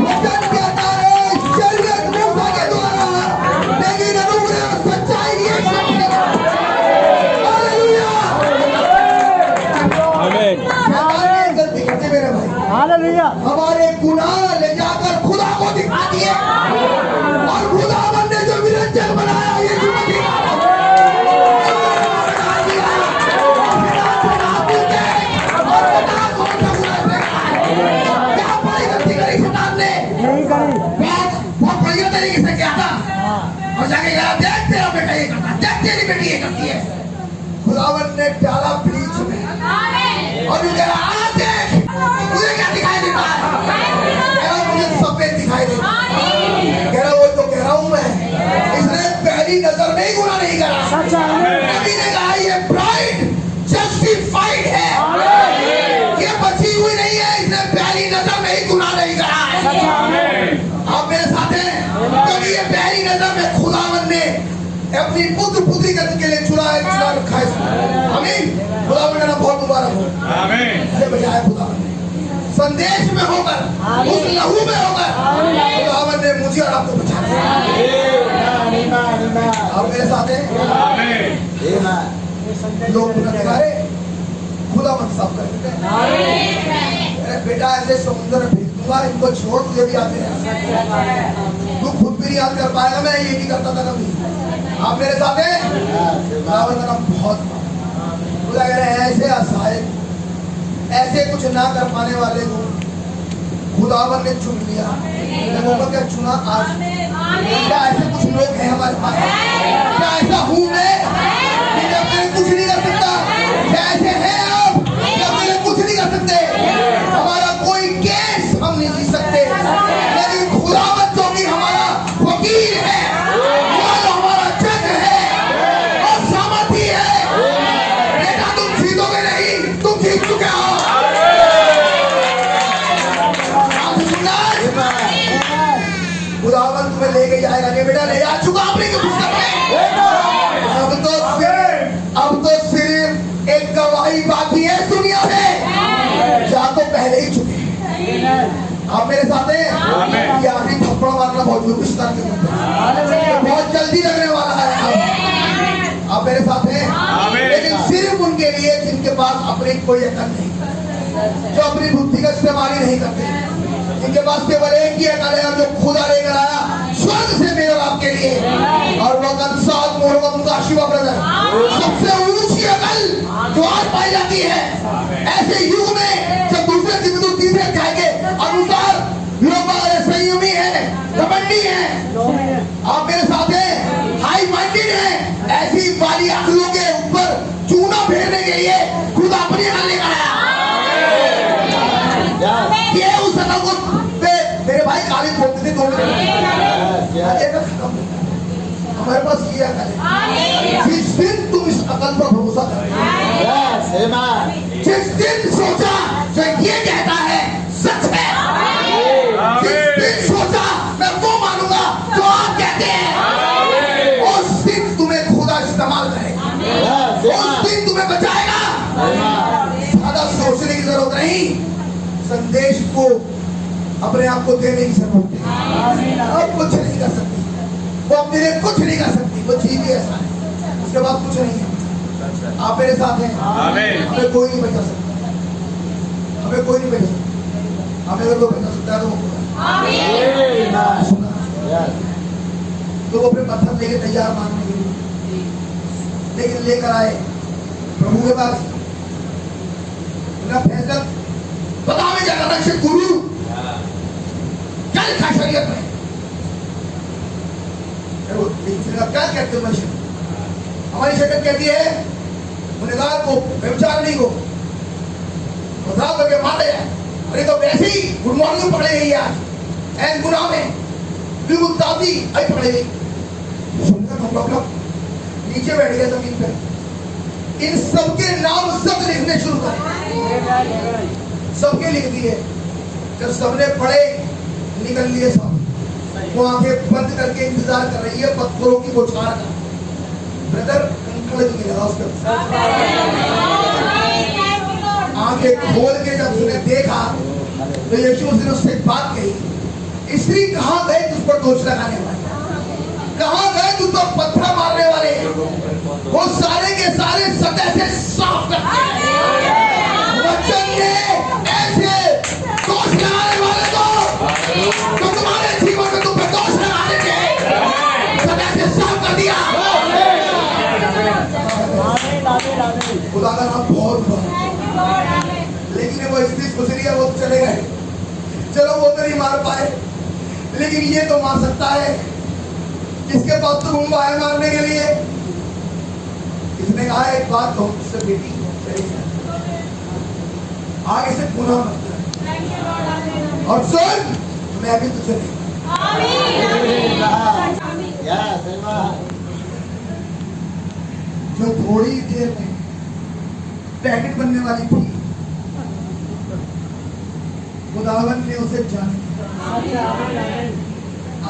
वचन कहता है शरीयत मूसा के द्वारा, लेकिन अनुग्रह और सच्चाई की एक शक्ति। हालेलुया। आमीन। शैतान ने गलती करते मेरे भाई, हालेलुया। हमारे गुनाह ले जाकर खुदा को दिखा दिए, और खुदावन ने जो विरोध बेटी ये करती है। खुदावन ने डाला बीच में और ये कह रहा आ देख मुझे क्या दिखाई देता है, कह रहा मुझे सफेद दिखाई देता है, कह रहा वो तो कह रहा हूँ मैं, इसने पहली नजर में ही गुनाह नहीं करा। नबी ने कहा ये ब्राइड जस्टिफाइड है, ये बची हुई नहीं है, इसने पहली नजर में ही गुनाह नहीं करा है। आप मेरे साथ हैं, क्योंकि ये पहली नजर में खुदावन ने अपनी पुत्र पुत्री करने के लिए चुना रखा है। आमीन। खुदावन का नाम बहुत मुबारक हो। आमीन। ये बजाय खुदावन ने संदेश में होकर, उस लहू में होकर खुदावन ने मुझे और आपको बचाया। आप मेरे साथ हैं? लोग गुनहगारे खुदावन साफ कर देते हैं। बेटा ऐसे समुद्र में भेज दूंगा, इनको छोड़, तुझे भी आते हैं, तू खुद भी नहीं याद कर पाएगा, मैं ये भी करता था कभी। आप मेरे साथ हैं? खुदावन का नाम बहुत खुदा कह रहे हैं ऐसे असहाय, ऐसे कुछ ना कर पाने वाले को खुदावन ने चुन लिया। लोगों को क्या चुना आज? क्या ऐसे कुछ लोग हैं हमारे पास? क्या ऐसा हूँ मैं कि जब मैं कुछ नहीं कर सकता? क्या ऐसे हैं आप जब मैं कुछ नहीं कर सकते? हमारा कोई केस हम नहीं जीत सकते, लेकिन खुदावन जो कि हमारा वकील है, वो हमारा जज है और सामर्थी है। बेटा तुम जीतोगे नहीं, तुम जीत चुके हो। खुदावन तुम्हें लेके जाएगा। नहीं बेटा ले जा चुका अपनी पुस्तक में। अब तो सिर्फ एक गवाही बाकी है दुनिया में, जा तो पहले ही चुके। आप मेरे साथ हैं? ये आखिरी थप्पड़ मारना बहुत जरूरी है, बहुत जल्दी लगने वाला है। आप मेरे साथ हैं? लेकिन सिर्फ उनके लिए जिनके पास अपनी कोई अकल नहीं, जो अपनी बुद्धि का इस्तेमाल ही नहीं करते, जिनके पास केवल एक ही अकल है और जो खुदा लेकर आया स्वर्ग से मेरे और आपके लिए, और वो अकल 7 मोहरों का मुकाशिफा ब्रदर, सबसे ऊंची अकल जो आज पाई जाती है। ऐसे युग में जब दूसरे तीसरे तीसरे अध्याय के अनुसार लोग संयमी है, घमंडी है, आप मेरे साथ हैं, हाई माइंडेड है, ऐसी वाली अकलों के ऊपर चूना फेरने के लिए खुदा अपनी अकल लेकर आया। ये उस अकल को मेरे भाई कालिज बोलते थे, हमारे पास ये अकल है। जिस दिन तुम इस अकल पर भरोसा करोगे, जिस दिन सोचा जो ये कहता है सच है, जिस दिन सोचा मैं वो मानूंगा जो आप कहते हैं, उस दिन तुम्हें खुदा इस्तेमाल करेगा, उस दिन तुम्हें बचाएगा। ज्यादा सोचने की जरूरत नहीं, संदेश को अपने आप को देने की जरूरत है। अब कुछ नहीं कर सकती वो, अपने लिए कुछ नहीं कर सकती, वो चीज ही ऐसा है, उसके बाद कुछ नहीं है। आप मेरे साथ हैं? हमें कोई नहीं बचा सकता, हमें कोई नहीं बचा सकता, हमें अगर कोई बचा सकता है तो वो तो वो अपने पत्थर लेके तैयार मारने के लिए, लेकिन लेकर आए प्रभु के पास। फैसला पता में क्या करना है गुरु, क्या लिखा शरीयत में, क्या कहते हो? हमारी शरीयत कहती है गुनहगार को, व्यभिचारिणी को बदलाव करके मारा जाए। अरे तो वैसे ही गुड मॉर्निंग पकड़े गई आज एन गुनाह में, बिल्कुल ताजी आई पकड़े गई। सुनकर हम लोग नीचे बैठ गए जमीन पे, इन सबके नाम सब लिखने शुरू करें, सबके लिख दिए। जब सबने पढ़े निकल लिए सब, वो आंखें बंद करके इंतजार कर रही है पत्थरों की बौछार का। ब्रदर कंकड़ भी लगा उसके, आंखें खोल के जब उसने देखा तो यीशु मसीह ने उससे बात कही, स्त्री कहाँ गए तुझ पर दोष लगाने वाले, कहाँ गए तुझ पर पत्थर मारने वाले? वो सारे के सारे सतह से साफ करते हैं। वचन ने ऐसे दोष लगाने वाले तो तुम्हारे जीवन में तुम पे दोष लगाने के सतह से साफ कर दिया। खुदा का नाम बहुत बड़ा, लेकिन वो स्थिति गुजरी है, वो तो चले गए, चलो वो तो नहीं मार पाए, लेकिन ये तो मार सकता है। किसके पास तुम है मारने के लिए? है एक बात कहूं तुझसे बेटी, आगे से गुनाह मत कर। और सुन, मैं भी तुझे नहीं, जो थोड़ी देर में पैकेट बनने वाली थी, खुदावन ने उसे जान लिया।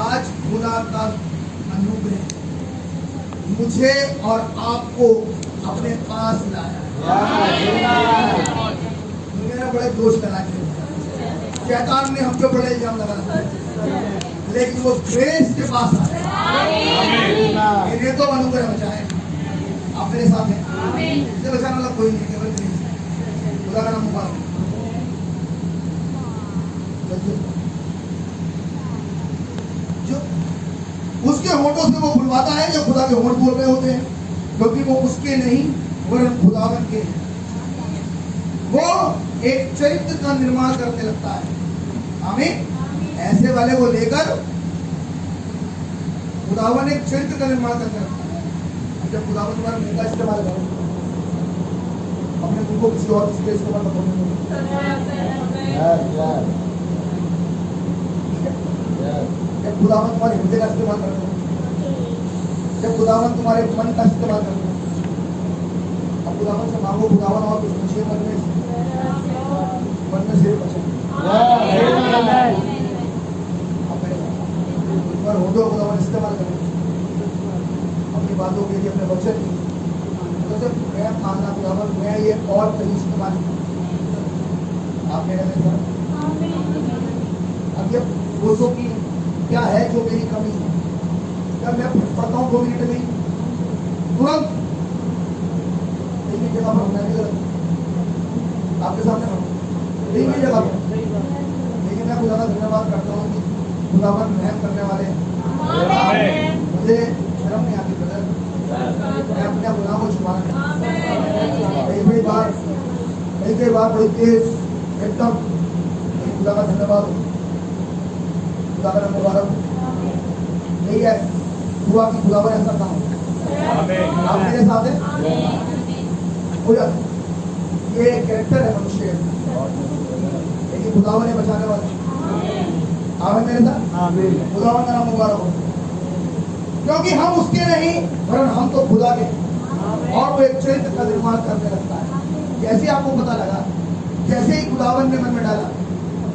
आज खुदा का अनुग्रह मुझे और आपको अपने पास लाया। दुनिया ने बड़े दोष लगाए, शैतान ने हम पे बड़े इल्जाम लगाए, लेकिन वो ग्रेस के पास आए। इन्हें तो अनुग्रह बचाए। आप मेरे साथ हैं, इसे बचाने वाला कोई नहीं, केवल ग्रेस। खुदा का नाम मुबारक। जो उसके होठों से वो बुलवाता है, जो खुदा के होठ बोल रहे होते हैं, क्योंकि वो उसके नहीं वरन खुदावन के हैं। वो एक चरित्र का निर्माण करने लगता है। आमीन। ऐसे वाले को लेकर खुदावन एक चरित्र का निर्माण करने लगता है। जब खुदावन तुम्हारे मुंह का इस्तेमाल करो, अपने मुंह को किसी और चीज का इस्तेमाल मत करो। जब खुदावन तुम्हारे हृदय का इस्तेमाल करते हो, जब खुदावन तुम्हारे मन का इस्तेमाल करते हो, अब खुदावन से मांगो, खुदावन और कुछ पूछिए मन में से बचाओ। पर हो दो खुदावन इस्तेमाल करो अपनी बातों के लिए, अपने वचन की। तो जब मैं मांगना खुदावन, मैं ये और सही इस्तेमाल आप मेरे में सर। अब ये दोस्तों की क्या है जो मेरी कमी है? जब मैं पढ़ता हूँ 2 मिनट में तुरंत एक जगह पर मैं नहीं गलत आपके सामने नहीं जगह पर, लेकिन मैं खुदा का धन्यवाद करता हूँ कि खुदावन रहम करने वाले हैं। मुझे शर्म नहीं आती ब्रदर, मैं अपने गुनाह को छुपाना। कई बार बड़ी तेज एकदम, खुदा का धन्यवाद, खुदा का नाम मुबारक। नहीं है हुआ कि खुदावन ऐसा काम आप मेरे साथ हैं। ये कैरेक्टर है मनुष्य, लेकिन खुदावन है बचाने वाले। आप मेरे साथ, खुदावन का नाम मुबारक हो। क्योंकि हम उसके नहीं वरन हम तो खुदा के, और वो एक चरित्र का निर्माण करने लगता है। जैसे आपको पता लगा, जैसे ही खुदावन ने मन में डाला,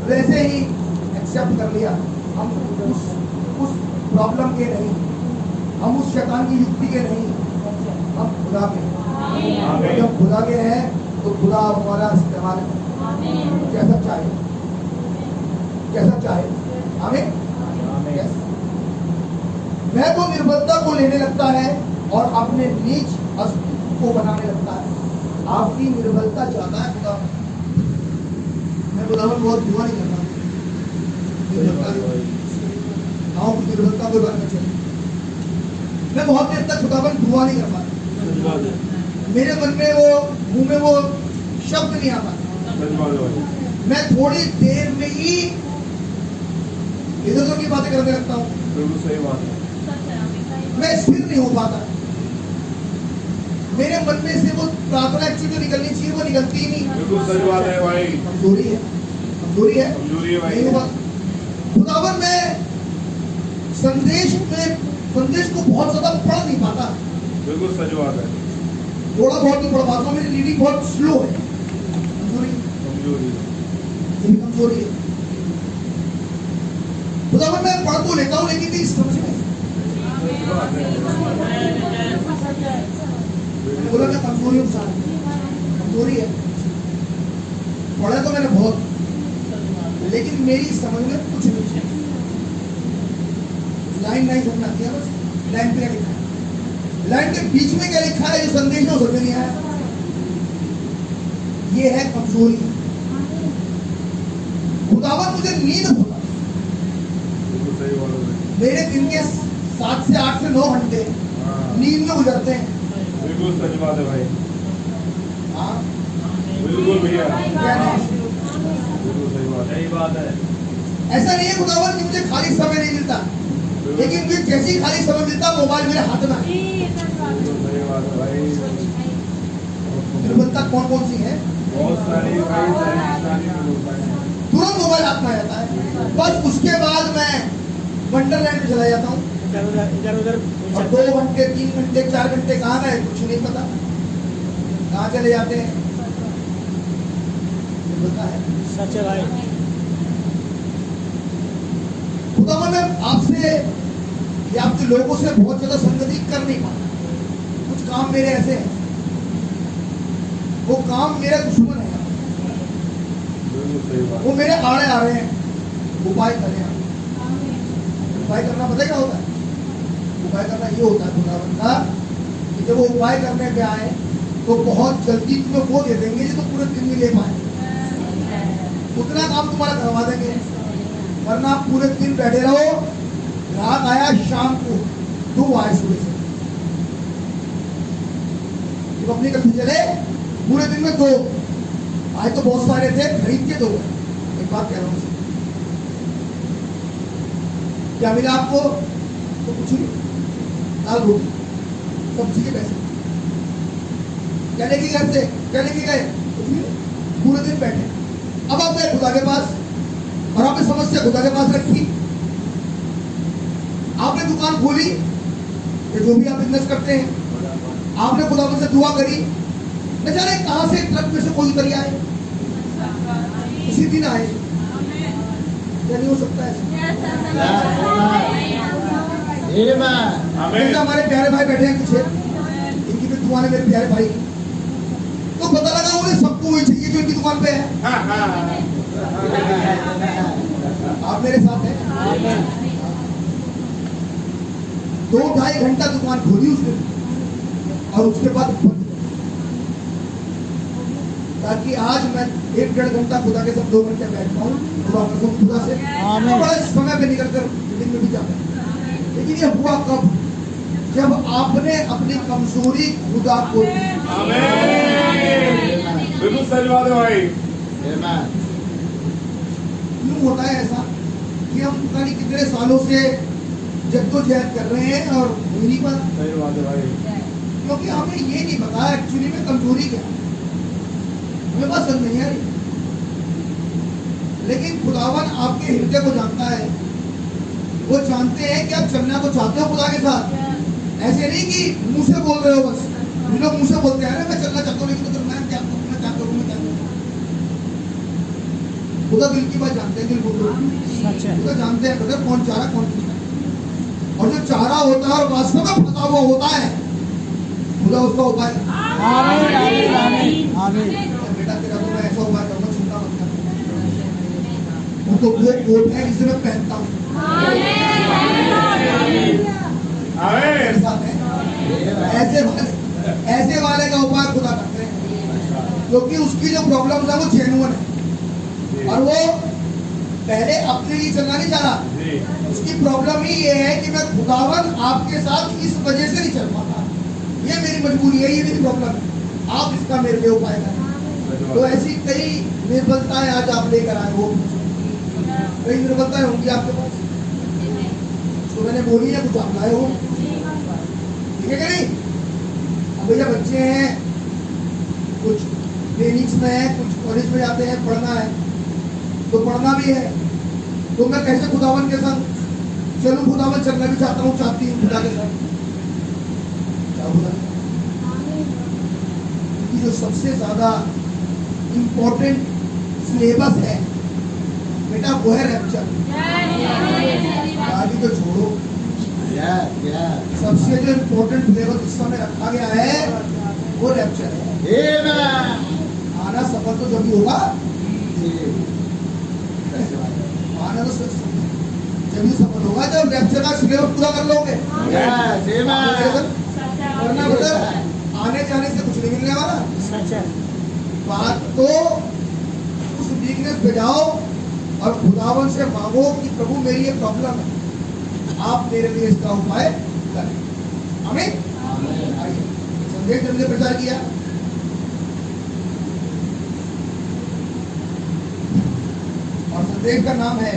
वैसे ही एक्सेप्ट कर लिया। हम उस प्रॉब्लम के नहीं, हम उस शैतान की युक्ति के नहीं, हम खुदा के। जब खुदा के हैं तो खुदा हमारा इस्तेमाल जैसा चाहे, जैसा चाहे। आमीन। वह तो निर्बलता को लेने लगता है और अपने नीच अस्तित्व को बनाने लगता है। आपकी निर्बलता चाहता है खुदा। मैं खुदावन बहुत दुआ नहीं करता, निर्बलता को बढ़ना चाहिए। मैं बहुत देर तक खुदावन दुआ नहीं कर पाता, मेरे मन में वो मुंह में वो शब्द नहीं आता। मैं थोड़ी देर में ही इधर उधर की बातें करने लगता हूँ। सही बात है। मैं स्थिर नहीं हो पाता। मेरे मन में से वो प्रार्थना एक्चुअली जो निकलनी चाहिए वो निकलती ही नहीं। बिल्कुल सही बात है भाई। कमजोरी है, कमजोरी है भाई। खुदावन में संदेश को बहुत ज्यादा पढ़ नहीं पाता। बिल्कुल सच बात है। थोड़ा बहुत ही पढ़ पाता हूँ, मेरी रीडिंग बहुत स्लो है। कमजोरी है। खुदावन मैं पढ़ तो लेता हूँ, लेकिन मेरी समझ में बोला मैं कमजोरी कमजोरी है। पढ़ा तो मैंने बहुत, लेकिन मेरी समझ में कुछ नहीं। लाइन समझ आती है, बस लाइन पे क्या लिखा है, लाइन के बीच में क्या लिखा है, जो संदेश में समझ नहीं आया। ये है कमजोरी। खुदावन मुझे नींद होता, मेरे दिन के 7 से 8 से 9 घंटे नींद में गुजरते हैं। बिल्कुल सच बात है भाई। हाँ बिल्कुल भैया, बिल्कुल सही बात है। ऐसा नहीं है खुदावन कि मुझे खाली समय नहीं मिलता, लेकिन मुझे जैसे ही खाली समय मिलता मोबाइल मेरे हाथ में। सही बात है भाई। कौन कौन सी हैं? बहुत सारी भाई सारी तुरंत मोबाइल हाथ में आ जाता है। बस उसके बाद मैं वंडरलैंड में चला जाता हूँ इधर उधर और 2 घंटे 3 घंटे 4 घंटे कहाँ गए कुछ नहीं पता, कहाँ चले जाते हैं ये पता है। सच है भाई। खुदा मैं आपसे या आपके लोगों से बहुत ज्यादा संगति कर नहीं पाता। कुछ काम मेरे ऐसे हैं, वो काम मेरा दुश्मन है, बिल्कुल सही बात वो मेरे आड़े आ रहे हैं। उपाय करें आप। उपाय करना पता है क्या होता है? उपाय करना ये होता है खुदावन का कि जब वो उपाय करने पे आए तो बहुत जल्दी तुम्हें वो दे देंगे जो तुम पूरे दिन में ले पाए, उतना काम तुम्हारा करवा देंगे। वरना आप पूरे दिन बैठे रहो, रात आया शाम को 2 आए सुबह से, जब अपनी कथी चले पूरे दिन में 2 आज तो बहुत सारे थे, खरीद के 2। एक बात कह रहा हूँ, क्या मिला आपको? तो कुछ नहीं, दाल रोटी सब्जी के पैसे। क्या लेके घर से, क्या लेके गए? कुछ नहीं, पूरे दिन बैठे। अब आप गए खुदा के पास और आपने समस्या खुदा के पास रखी, आपने दुकान खोली, ये जो भी आप बिजनेस करते हैं, आपने खुदा से दुआ करी, न जाने कहां से ट्रक में से कोई उतर आए, उसी दिन आए। क्या नहीं हो सकता है? हमारे प्यारे भाई बैठे हैं पीछे, इनकी भी दुआ है मेरे प्यारे भाई, तो पता लगा उन्हें सबको वही चाहिए जो इनकी दुकान पे है। आप मेरे साथ हैं? 2-2.5 घंटा दुकान खोली उसने और उसके बाद बंद, ताकि आज मैं 1-1.5 घंटा खुदा के साथ 2 घंटे बैठ पाऊँ खुदा से, बड़े समय पे निकल कर बिल्डिंग में भी जाता। लेकिन ये हुआ कब? जब आपने अपनी कमजोरी खुदा को दी। बिल्कुल सही बात है भाई। क्यों होता है ऐसा कि हम पता नहीं कितने सालों से जद्दोजहद कर रहे हैं और नहीं पर, सही बात है भाई, क्योंकि हमें ये नहीं पता एक्चुअली में कमजोरी क्या है, हमें बस समझ नहीं आ रही। लेकिन खुदावन आपके हृदय को जानता है, वो जानते हैं कि आप चलना तो चाहते हो खुदा के साथ, ऐसे नहीं कि मुंह से बोल रहे हो। बस लोग मुंह से बोलते हैं मैं चलना चाहता हूँ लेकिन तो मैं क्या करूँ, मैं क्या करूँ, मैं क्या करूँ। खुदा दिल की बात जानते हैं, दिल बोल खुदा जानते हैं खुदा कौन चाह रहा कौन नहीं, और जो चाह रहा होता है और वास्तव में फंसा हुआ होता है खुदा उसका उपाय। बेटा तेरा तो मैं ऐसा उपाय करूँगा, चिंता मत कर। वो तो वो कोट है जिसे मैं पहनता हूँ, ऐसे वाले का उपाय खुदा करते हैं, क्योंकि उसकी जो प्रॉब्लम है वो जेन्युइन है और वो पहले अपने लिए चलना नहीं चाह रहा। उसकी प्रॉब्लम ही ये है कि मैं खुदावन आपके साथ इस वजह से नहीं चल पाता, ये मेरी मजबूरी है, ये मेरी प्रॉब्लम है, आप इसका मेरे लिए उपाय करें। तो ऐसी कई निर्बलताएं आज आप लेकर आए हो, कई निर्बलताएं होंगी आपके पास, तो मैंने बोली है कुछ आप लाए हो, ठीक है कि नहीं? अब भैया बच्चे हैं, कुछ ट्रेनिंग्स में है, कुछ कॉलेज में जाते हैं, पढ़ना है तो पढ़ना भी है, तो मैं कैसे खुदावन के संग चलूं? खुदावन चलना भी चाहता हूँ, चाहती हूँ खुदा के साथ। क्योंकि जो सबसे ज्यादा इम्पोर्टेंट सिलेबस है बेटा वो है रैप्चर। आगे तो छोड़ो, सबसे जो इम्पोर्टेंट सिलेबस इस समय रखा गया है वो रैप्चर है। आना सफल तो जब होगा, आना तो जब सफल होगा जब रैप्चर का सिलेबस पूरा कर लोगे, वरना मतलब आने जाने से कुछ नहीं मिलने वाला। बात तो उस वीकनेस पे जाओ और खुदावन से मांगो कि प्रभु मेरी ये प्रॉब्लम है, आप मेरे लिए इसका उपाय करें। आमीन। आइए संदेश हमने प्रचार किया, और संदेश का नाम है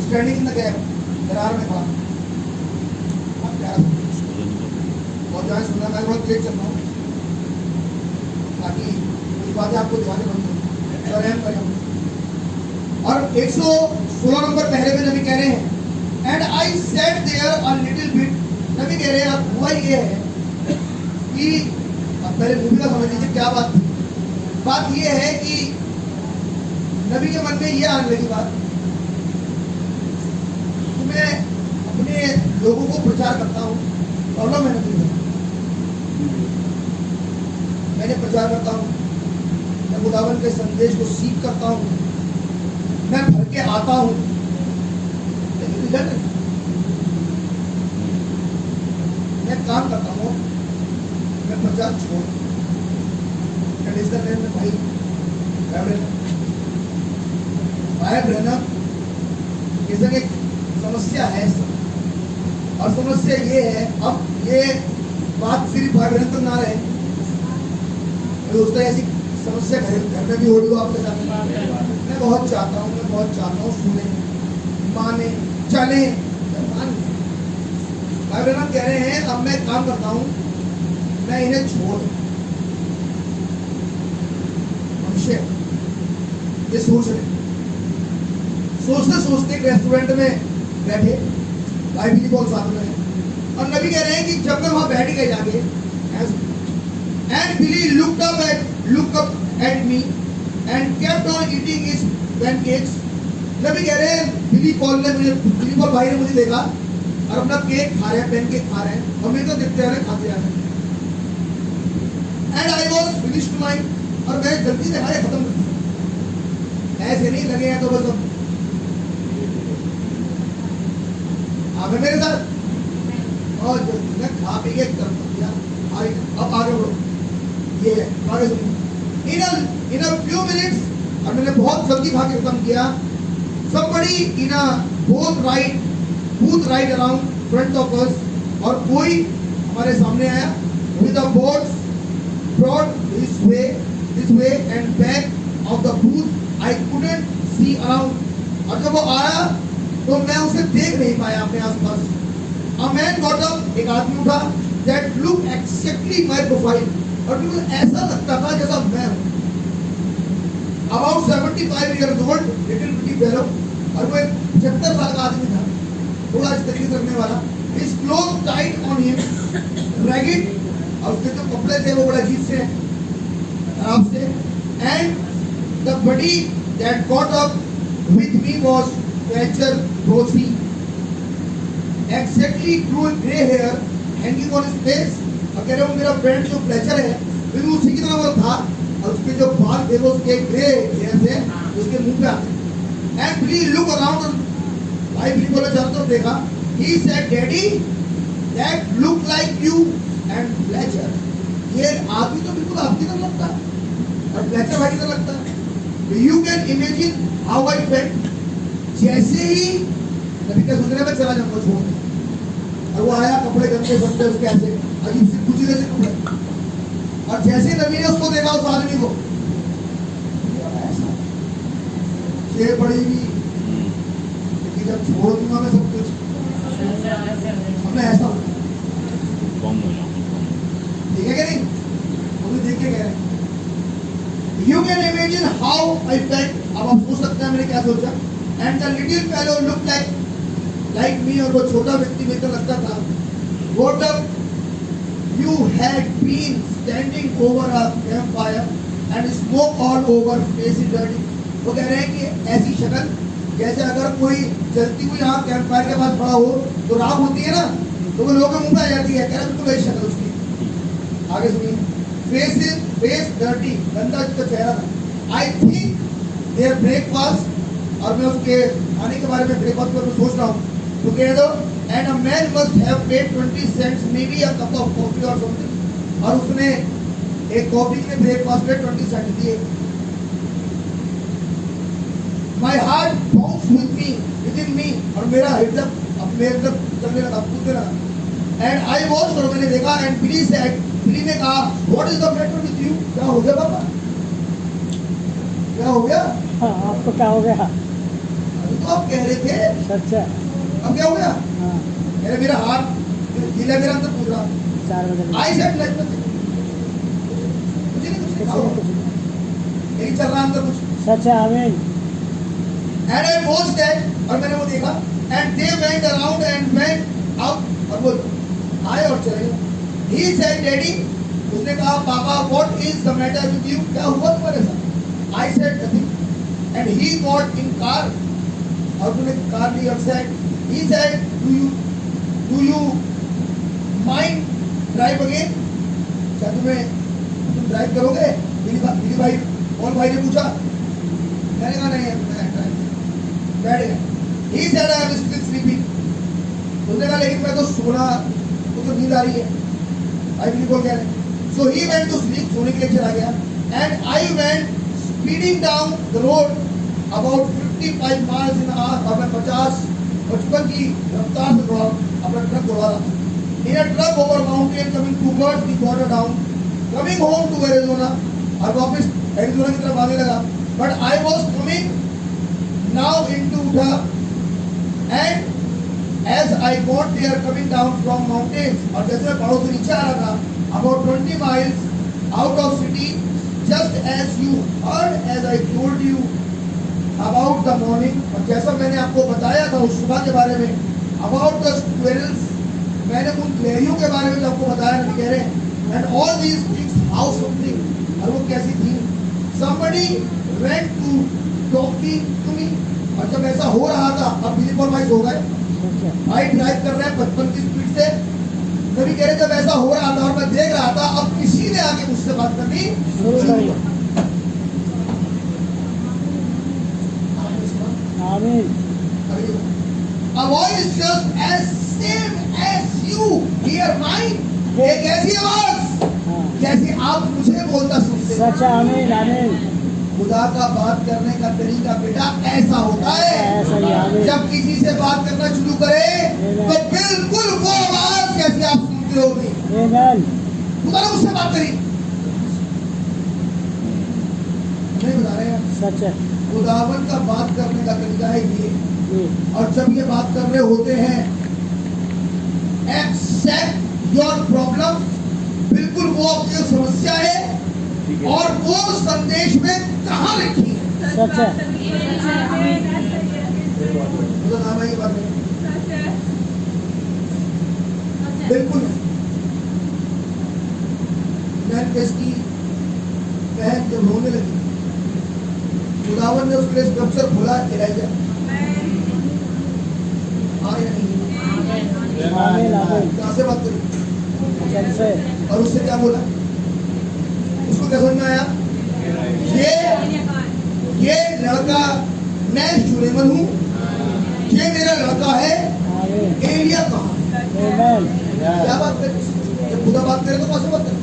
स्टैंडिंग इन द गैप, दरार में खड़ा। बहुत प्यारा, बहुत ध्यान सुनना, मैं बहुत तेज चल रहा हूँ। ताकि कुछ बातें आपको दिखाने पड़ती तो रहम करें। और 116 नंबर पहले में नबी कह रहे हैं and I sat there a little bit. Nabi कह रहे हैं अब हुआ ये है कि अब पहले मूवी का समझ लीजिए क्या बात ये है कि नबी के मन में ये आने लगी बात कि मैं अपने लोगों को प्रचार करता हूँ, प्रॉब्लम है नबी में, मैंने प्रचार करता हूँ, मैं खुदावन के संदेश को सीख करता हूँ, मैं भर के आता हूँ, लेकिन रिजल्ट नहीं। मैं काम करता हूँ, मैं प्रचार छोड़ इसका में भाई ब्रैनम इसमें एक समस्या है और समस्या ये है, अब ये बात सिर्फ भाई बहन तक ना रहे, दोस्तों ऐसी समस्या घर में भी हो रही हो आपके साथ। मैं बहुत चाहता हूँ सुने, माने, चले, भाई बहन कह रहे हैं अब मैं काम करता हूँ, मैं इन्हें छोड़ मनुष्य ये सोचते एक रेस्टोरेंट में बैठे, भाई भी बहुत साथ में है और नबी कह रहे हैं कि जब मैं वहां बैठ गए जाके and Billy looked up at me and kept on eating his pancakes. Nabi कह रहे हैं बिली पॉल भाई ने मुझे देखा और अपना केक खा रहे हैं, पैनकेक खा रहे हैं और मेरे को देखते रहे, खाते रहे and I was finished my, और मैं जल्दी से खाए खत्म कर दिया, ऐसे नहीं लगे हैं तो बस आगे मेरे साथ और जल्दी मैं खा पी के कर दिया। अब आगे बढ़ो, ये है आगे सुनिए। इन अ फ्यू मिनट्स, और मैंने बहुत जल्दी खा के खत्म किया। somebody in a booth right around front of us, और कोई हमारे सामने आया with the boards brought this way and back of the booth I couldn't see around, और जब वो आया तो मैं उसे देख नहीं पाया अपने आसपास। A man got up, एक आदमी उठा that looked exactly my profile, और बिल्कुल ऐसा लगता था जैसा मैं हूँ। About 75 years old, little pretty fellow, और वो एक 75 साल का आदमी था, थोड़ा स्थिति रखने वाला। His clothes tight on him, ragged, और उसके जो कपड़े थे वो बड़ा अजीब से, खराब से। And the buddy that got up with me was Fletcher Brosey, exactly grey hair hanging on his face। और कह रहे हो मेरा फ्रेंड जो फ्लेचर है बिल्कुल उसी की तरह वो था, और उसके जो बाल थे वो उसके ग्रे हेयर थे, उसके मुंह पे आते। And Billy look around, भाई बिली बोले चारों तरफ देखा। He said, Daddy, that look like you and Fletcher। ये आदमी तो बिल्कुल आपकी तरह लगता है और फ्लेचर भाई की तरह लगता है। You can imagine how I felt। जैसे ही नबी के सुनने में चला जाऊंगा छोड़, और वो आया कपड़े गंदे बनते उसके ऐसे अजीब से कुछ जैसे कपड़े, और जैसे नबी ने उसको देखा उस आदमी को ये पड़ेगी, लेकिन जब छोड़ दूंगा मैं सब कुछ हमें ऐसा ठीक है क्या नहीं, वो देख के कह रहे हैं You can imagine how I felt। अब आप सोच सकते हैं मैंने क्या सोचा। And the little fellow looked like me, और वो छोटा व्यक्ति मेरे को लगता था। What up you had been standing over a campfire and smoke all over, face is dirty। वो कह रहे हैं कि ऐसी शक्ल जैसे अगर कोई जलती हुई आग कैंप फायर के पास खड़ा हो तो राख होती है ना, तो वो लोगों के मुंह पे आ जाती है, कह रहे बिल्कुल वही शक्ल उसकी। आगे सुनिए, फेस डर्टी, गंदा जिसका चेहरा था। आई थिंक देयर ब्रेकफास्ट, और मैं उसके खाने के बारे में ब्रेकफास्ट पर सोच रहा हूँ तो कह दो and a man must have paid 20 cents may be a cup of coffee और समथिंग, और उसने एक कॉफी के ब्रेकफास्ट पे 20 cents दिए। My heart bounce within me, और मेरा हृदय अब मेरे तरफ चलने लगा, कूदने लगा। एंड आई वॉच, और मैंने देखा एंड बिली सेड, बिली ने कहा what is the matter with you, क्या हो गया पापा, क्या हो गया? हाँ, आपको क्या हो गया? तो आप कह रहे थे सच है। अब क्या हो गया? हाँ, मेरा हाथ दिल है, मेरा अंदर पूछ रहा। 4 बजे आई सेड लाइक मुझे नहीं कुछ लिखा कुछ हुआ, नहीं, कुछ यही चल रहा है अंदर कुछ। नहीं। सच है, आमीन। And I watched that, और मैंने वो देखा, and they went around and went out, और वो आए और चले गए। He said, Daddy, उसने कहा पापा, what is the matter with you? क्या हुआ तुम्हारे साथ? I said nothing, and he got in car, और तूने कार ली और said, he said, do you mind drive again? क्या तुम ड्राइव करोगे? दिलीप भाई, कौन भाई ने पूछा? मैंने कहा नहीं, मैं ड्राइव बैठ गया। He said I am still sleeping. उसने कहा लेकिन मैं तो सोना, मुझे तो नींद आ रही है। भाई बिल्कुल बोल कह रहे। So he went to sleep, सोने के लिए चला गया। And I went speeding down the road about 55 miles an hour, और मैं 55 की रफ्तार से दौड़ा, अपना ट्रक दौड़ा रहा था। In a truck over mountain coming towards the border down, coming home to Arizona, और वापस एरिज़ोना की तरफ आने लगा। But I was coming now into Utah, and as I got there coming down from mountains, और जैसे मैं पहाड़ों से नीचे आ रहा था, about 20 miles out of city, just as you heard as I told you about the morning, और जैसा मैंने आपको बताया था उस सुबह के बारे में, about the squirrels, मैंने उन लेरियों के बारे में आपको बताया, नहीं कह रहे, and all these things, how something, और वो कैसी थी, somebody went to talking to me, और जब ऐसा हो रहा था, अब बिलीफॉर्माइज हो गए, सच है, भाई ड्राइव कर रहे हैं 55 की स्पीड से, कभी कह रहे जब ऐसा हो रहा था और मैं देख रहा था, अब किसी ने आके मुझसे बात करनी शुरू कर दिया। आमीन। A voice just as same as you hear mine, एक ऐसी आवाज हाँ, जैसे आप मुझे बोलता सुनते हो। सच है, आमीन, आमीन। खुदा का बात करने का तरीका बेटा ऐसा होता है, ऐसा ही, आमीन। जब किसी से बात करना शुरू करे तो बिल्कुल वो आवाज जैसे आप सुनते होगे। आमीन। खुदा ने मुझसे बात करी, नहीं बता रहे हैं, सच है, खुदावन का बात करने का तरीका है ये। जी, और जब ये बात कर रहे होते हैं, एक्सेप्ट योर प्रॉब्लम, बिल्कुल वो आपकी समस्या है और वो संदेश में कहाँ लिखी है। सच है, खुदा नाम है ये बात नहीं। बिल्कुल मैनकेस की बहन जब रोने लगी, खुदावन ने उसके लिए स्क्रिप्चर खोला, एलिजा हाँ या नहीं, आमीन, आमीन। कहाँ से बात करी सच से, और उससे क्या बोला, उसको क्या समझ में आया, ये लड़का मैं सुलेमान हूँ, ये मेरा लड़का है, आमीन, एलिया कहाँ है? आमीन। क्या बात करे, जब खुदा बात करे तो कैसे बात करे,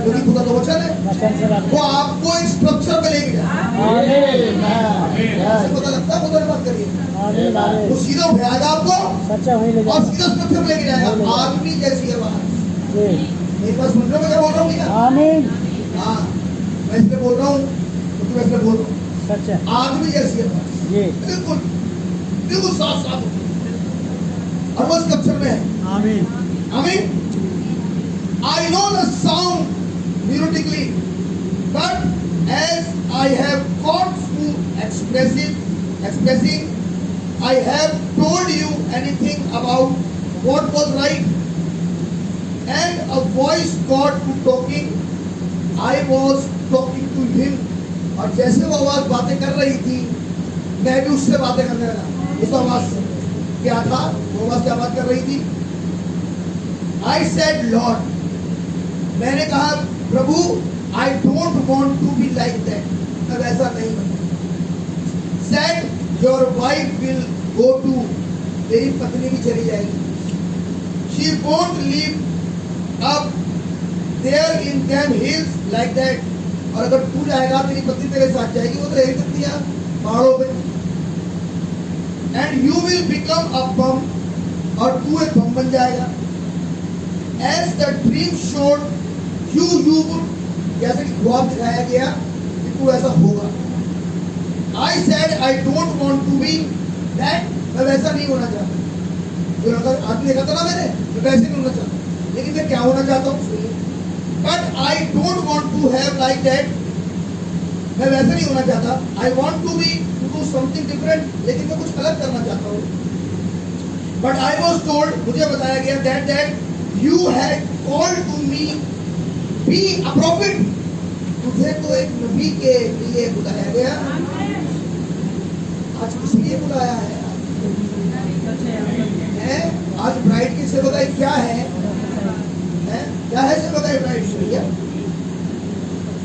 क्योंकि खुदा तो वचन है, वचन से बात। वो आपको एक स्ट्रक्चर में लेके जाए। आमीन, इससे पता लगता है खुदा ने बात करी है, आमीन, आमीन। वो सीधा उठाएगा आपको सच है, वहीं ले और जाओ। सीधा स्ट्रक्चर में लेके जाएगा। आदमी जैसी है बात, जी, मेरे पास सुन रहे हो मैं क्या बोल रहा हूँ क्या? आमीन। हाँ, मैं इसलिए बोल रहा हूँ क्योंकि मैं इसलिए बोल रहा हूँ, सच है, आदमी जैसी है बात, जी, बिल्कुल बिल्कुल साफ साफ होती है। और वो स्ट्रक्चर में है। आमीन, आमीन। I know the sound melodically, but as I have got through expressing, I have told you anything about what was right, and a voice got to talking. I was talking to him, और जैसे वो आवाज बातें कर रही थी, मैं भी उससे बातें करने लगा उस आवाज से। क्या था वो आवाज, क्या बात कर रही थी? I said Lord, मैंने कहा प्रभु, I don't want to be like that, मैं वैसा नहीं बनना। Said your wife will go to, तेरी पत्नी भी चली जाएगी, she won't live up there in them hills like that, और अगर तू जाएगा तेरी पत्नी तेरे साथ जाएगी, वो तो रह सकती है पहाड़ों पे, and you will become a bum, और तू एक बम बन जाएगा। As the dream showed you would, जैसे कि ख्वाब दिखाया गया कि तू ऐसा होगा। I said I don't want to be that, मैं वैसा नहीं होना चाहता। जो लड़का आदमी देखा था ना मैंने, मैं वैसे नहीं होना चाहता, लेकिन मैं क्या होना चाहता हूँ सुनिए। But I don't want to have like that, मैं वैसे नहीं होना चाहता. I want to be do something different, लेकिन मैं कुछ अलग करना चाहता हूँ. बट आई वाज टोल्ड, मुझे बताया गया that you had called to me be a profit, तुझे तो एक नबी के लिए बुलाया गया. आज किस लिए बुलाया है? आज ब्राइड की सेवकाई क्या है? क्या है सेवकाई ब्राइड की?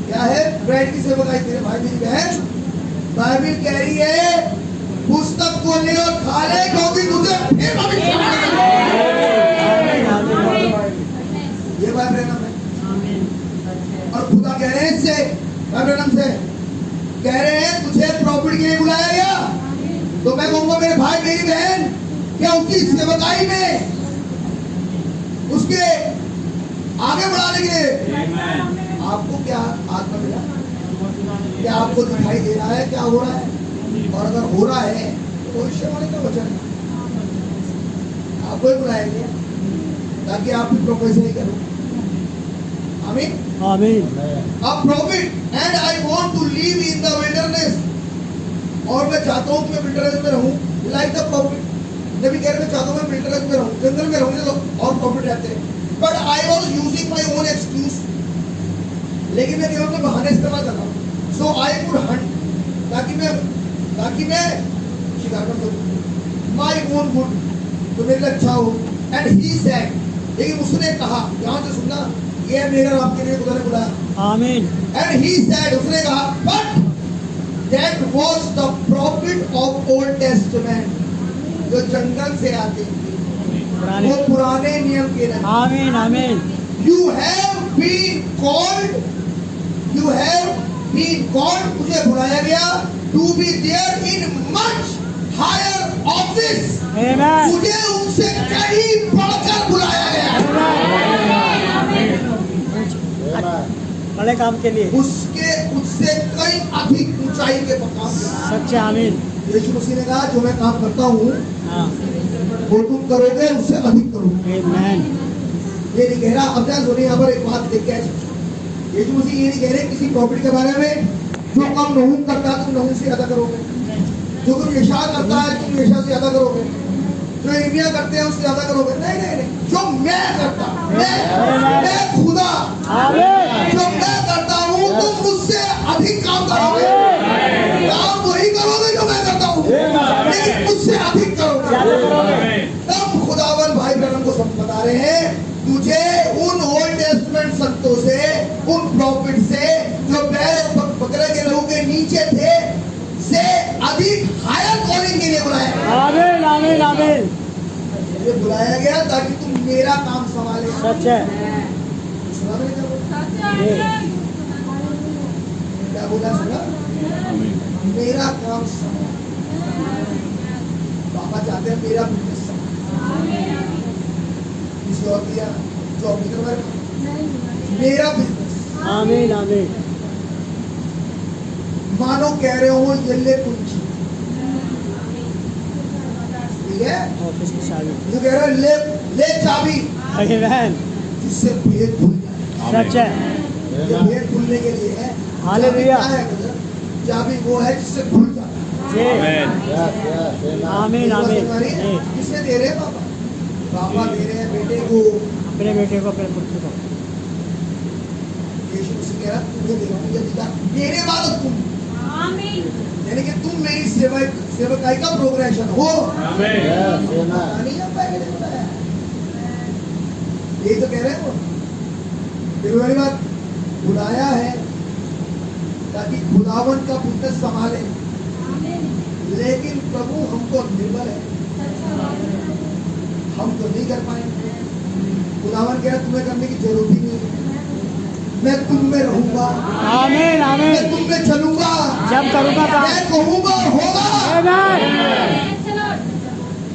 क्या है ब्राइड की सेवकाई? तेरे भाई मेरी बहन, बाइबल कह रही है पुस्तक को ले और खा ले, क्योंकि तुझे फिर भविष्य ये बाइबल नाम है. और खुदा कह रहे हैं इससे बाइबल नाम से कह रहे हैं तुझे प्रॉफिट के लिए बुलाया गया. तो मैं कहूंगा मेरे भाई मेरी बहन, क्या उसकी सेवकाई में उसके आगे बढ़ाने के लिए आपको क्या आत्मा मिला? क्या आपको दिखाई दे रहा है क्या हो रहा है? और अगर हो रहा है तो भविष्यवाणी का वचन आपको ही बुलाया गया ताकि आप भी प्रोफेसरी करो. आमीन. आमीन. A prophet and I want to live in the wilderness. और मैं चाहता हूँ कि मैं विल्डरनेस में रहूँ, like the prophet. नबी कह रहे मैं चाहता हूँ मैं विल्डरनेस में रहूँ, जंगल में रहूँ लोग और प्रॉफिट रहते हैं. But I was using my own excuse. लेकिन मैं केवल अपने बहाने इस्तेमाल कर रहा हूँ. So I could hunt, ताकि मैं शिकार कर सकूँ. My own good, तो मेरे लिए अच्छा हो. And he said, लेकिन उसने कहा, ध्यान से सुनना, ये मेरा आपके लिए खुदा ने बुलाया. आमीन. And he said, उसने कहा, but that was the prophet of Old Testament, जो जंगल से आते थे, वो पुराने नियम के नहीं. आमीन. आमीन. You have been called, तुझे बुलाया गया to be there in much higher office. Amen. तुझे उनसे कहीं बढ़कर बुलाया गया. बड़े काम के लिए, उससे कई अधिक ऊंचाई के मकाम पे. सच्चे. आमीन. यीशु मसीह ने कहा जो मैं काम करता हूँ हाँ. वो तुम करोगे, उससे अधिक करोगे. आमीन. ये नहीं कह रहा. अब ध्यान सुनिए, यहाँ पर एक बात देख के यीशु मसीह ये नहीं कह रहे किसी प्रॉपर्टी के बारे में जो काम नहूम करता है तुम नहूम से ज्यादा करोगे, जो तुम यशा करता है तुम यशा से ज्यादा करोगे, जो इर्मिया करते हैं उससे ज्यादा करोगे. नहीं नहीं नहीं, जो मैं करता, मैं खुदा, जो मैं करता हूँ तुम मुझसे अधिक काम करोगे. काम वही करोगे जो मैं करता हूँ, लेकिन मुझसे अधिक करोगे. तब खुदावन भाई ब्रह्म को सब बता रहे हैं तुझे उन ओल्ड टेस्टमेंट संतों से, उन प्रॉफिट से जो बैल बकरे के लहू के नीचे थे से अधिक हायर कॉलिंग के लिए बुलाया. आमीन. आमीन. आमीन. ये बुलाया गया ताकि तुम मेरा काम संभाले. सच है. सुना मैंने क्या बोला? सुना? मेरा काम संभाले. पापा चाहते हैं मेरा बिजनेस संभाले. किसी और किया जॉब नहीं करवा, मेरा बिजनेस. आमीन. आमीन. मानो कह रहे हो ये ले कुंजी, ठीक है, ऑफिस की चाबी. जो कह रहे हो ले चाबी, आमीन. जिससे भेद खुल जाए. सच है. ये भेद खुलने के लिए है. हालेलुया. चाबी क्या है ब्रदर? चाबी वो है जिससे खुल जाता है. आमीन. आमीन. किसने दे रहे हैं? पापा. पापा दे रहे हैं बेटे को, अपने बेटे को, अपने पुत्र को. यीशु मसीह कह रहा तुम्हें दे रहा हूँ ये अधिकार मेरे बाद तुम. यानी कि तुम मेरी सेवकाई का प्रोग्रेशन हो. नहीं अब मैंने बताया, यही तो कह रहे हैं वो. देखो मेरी बात, बुलाया है ताकि खुदावन का पुत्र संभाले. लेकिन प्रभु हमको निर्बल है, हम तो नहीं कर पाएंगे. खुदावन कह रहा तुम्हें करने की जरूरत ही नहीं है. मैं तुम में रहूंगा. आमीन. आमीन. मैं तुम में चलूंगा. जब करूंगा काम. मैं कहूंगा होगा. आमीन.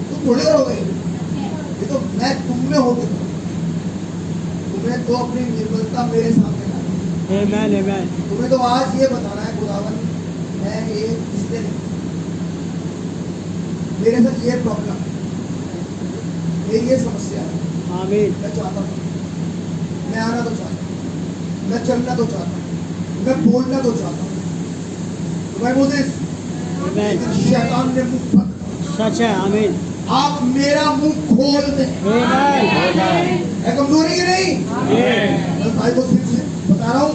तुम थोड़े रहोगे, ये तो मैं तुम में होगा. तुम्हें तो अपनी निर्बलता मेरे सामने लानी. आमीन. आमीन. तुम्हें तो आज ये बताना है खुदावन मैं ये इसलिए नहीं, मेरे साथ ये प्रॉब्लम, मेरी ये समस्या है. आमीन. मैं चाहता हूँ, मैं आना तो चाहता हूँ, मैं चलना तो चाहता हूँ, मैं बोलना तो चाहता हूँ, तो मैं बोलते Amen. शैतान ने मुंह बंद कर सच है आमीन दिया। आप मेरा मुंह खोल दें। Amen. है कमजोरी की नहीं, Amen. मैं भाई को फिर से बता रहा हूँ,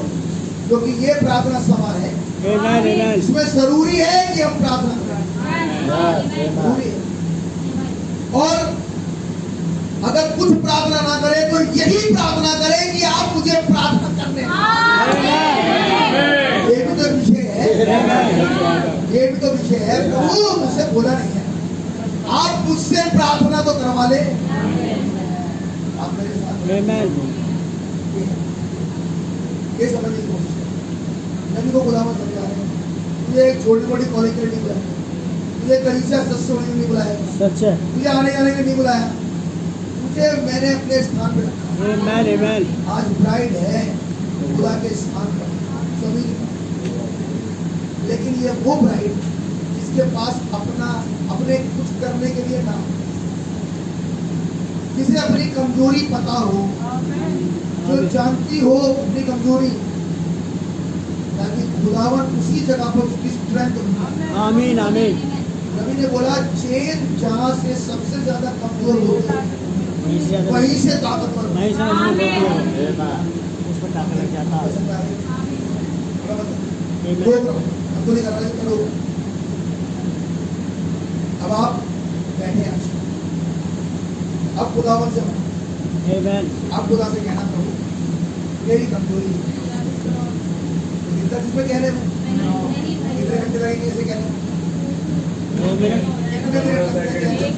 क्योंकि ये प्रार्थना सभा है, Amen. Amen. इसमें जरूरी है कि हम प्रार्थना करें, जरूरी है। और अगर कुछ प्रार्थना ना करें तो यही प्रार्थना करें कि आप मुझे प्रार्थना करने ये भी तो विषय है, ये भी तो विषय है। प्रभु मुझसे बोला नहीं है, आप मुझसे प्रार्थना तो करवा ले। आप मेरे साथ Amen. ये समझने की कोशिश करें। नबी को खुदा मत समझा रहे, मुझे एक छोटी मोटी कॉलेज के लिए नहीं बुलाया, मुझे कलीसिया सदस्य होने के लिए नहीं बुलाया, सच है मुझे आने जाने के लिए नहीं बुलाया, मुझे मैंने अपने स्थान पे रखा। Amen. Amen. आज ब्राइड है खुदा के स्थान पर सभी, लेकिन ये वो ब्राइड जिसके पास अपने कुछ करने के लिए ना, जिसे अपनी कमजोरी पता हो, जो जानती हो अपनी कमजोरी, ताकि खुदावन उसी जगह पर उसकी स्ट्रेंथ हो। आमीन आमीन नबी ने बोला चेन जहाँ से सबसे ज्यादा कमजोर होती है वहीं से ज्यादा वहीं से ताकतवर होती नहीं समझ में होती है उस पर ताकत लग जाता है है। Amen. हमको नहीं करना है, करो। अब आप बैठे हैं, अब खुदावन से Amen. आप खुदा से कहना प्रभु मेरी कमजोरी है, जितना जिसमें कहने में कितने घंटे लगेंगे इसे कहने में? 2 मिनट कितने मिनट लगते हैं कहने में?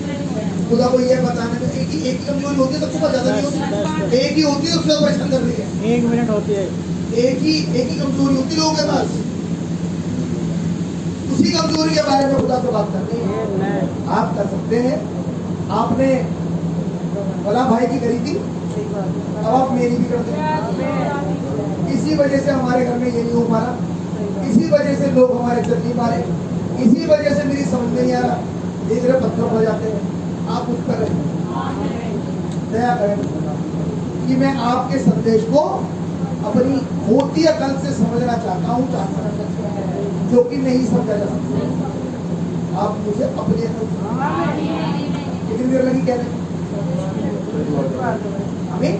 खुदा को ये बताने में एक ही कमजोरी होती है, सबको बहुत ज्यादा नहीं होती, एक ही होती है, उससे परेशान कर रही है। 1 मिनट होती है एक ही कमजोरी होती है लोगों के पास, उसी कमजोरी के बारे में खुदा से बात करनी है। Amen. आप कर सकते हैं। आपने भला भाई की करी थी, अब आप मेरी भी कर दें। इसी वजह से हमारे घर में ये नहीं हो पा रहा, इसी वजह से लोग हमारे चल नहीं पा रहे, इसी वजह से मेरी समझ में नहीं आ रहा, देख रहे पत्थर पड़ जाते हैं। आप कुछ कर रहे हैं, दया करें कि मैं आपके संदेश को अपनी होती अकल से समझना चाहता हूँ, जो कि नहीं समझा जा सकता। आप मुझे अपनी अकल कितनी देर लगी कहने? हमें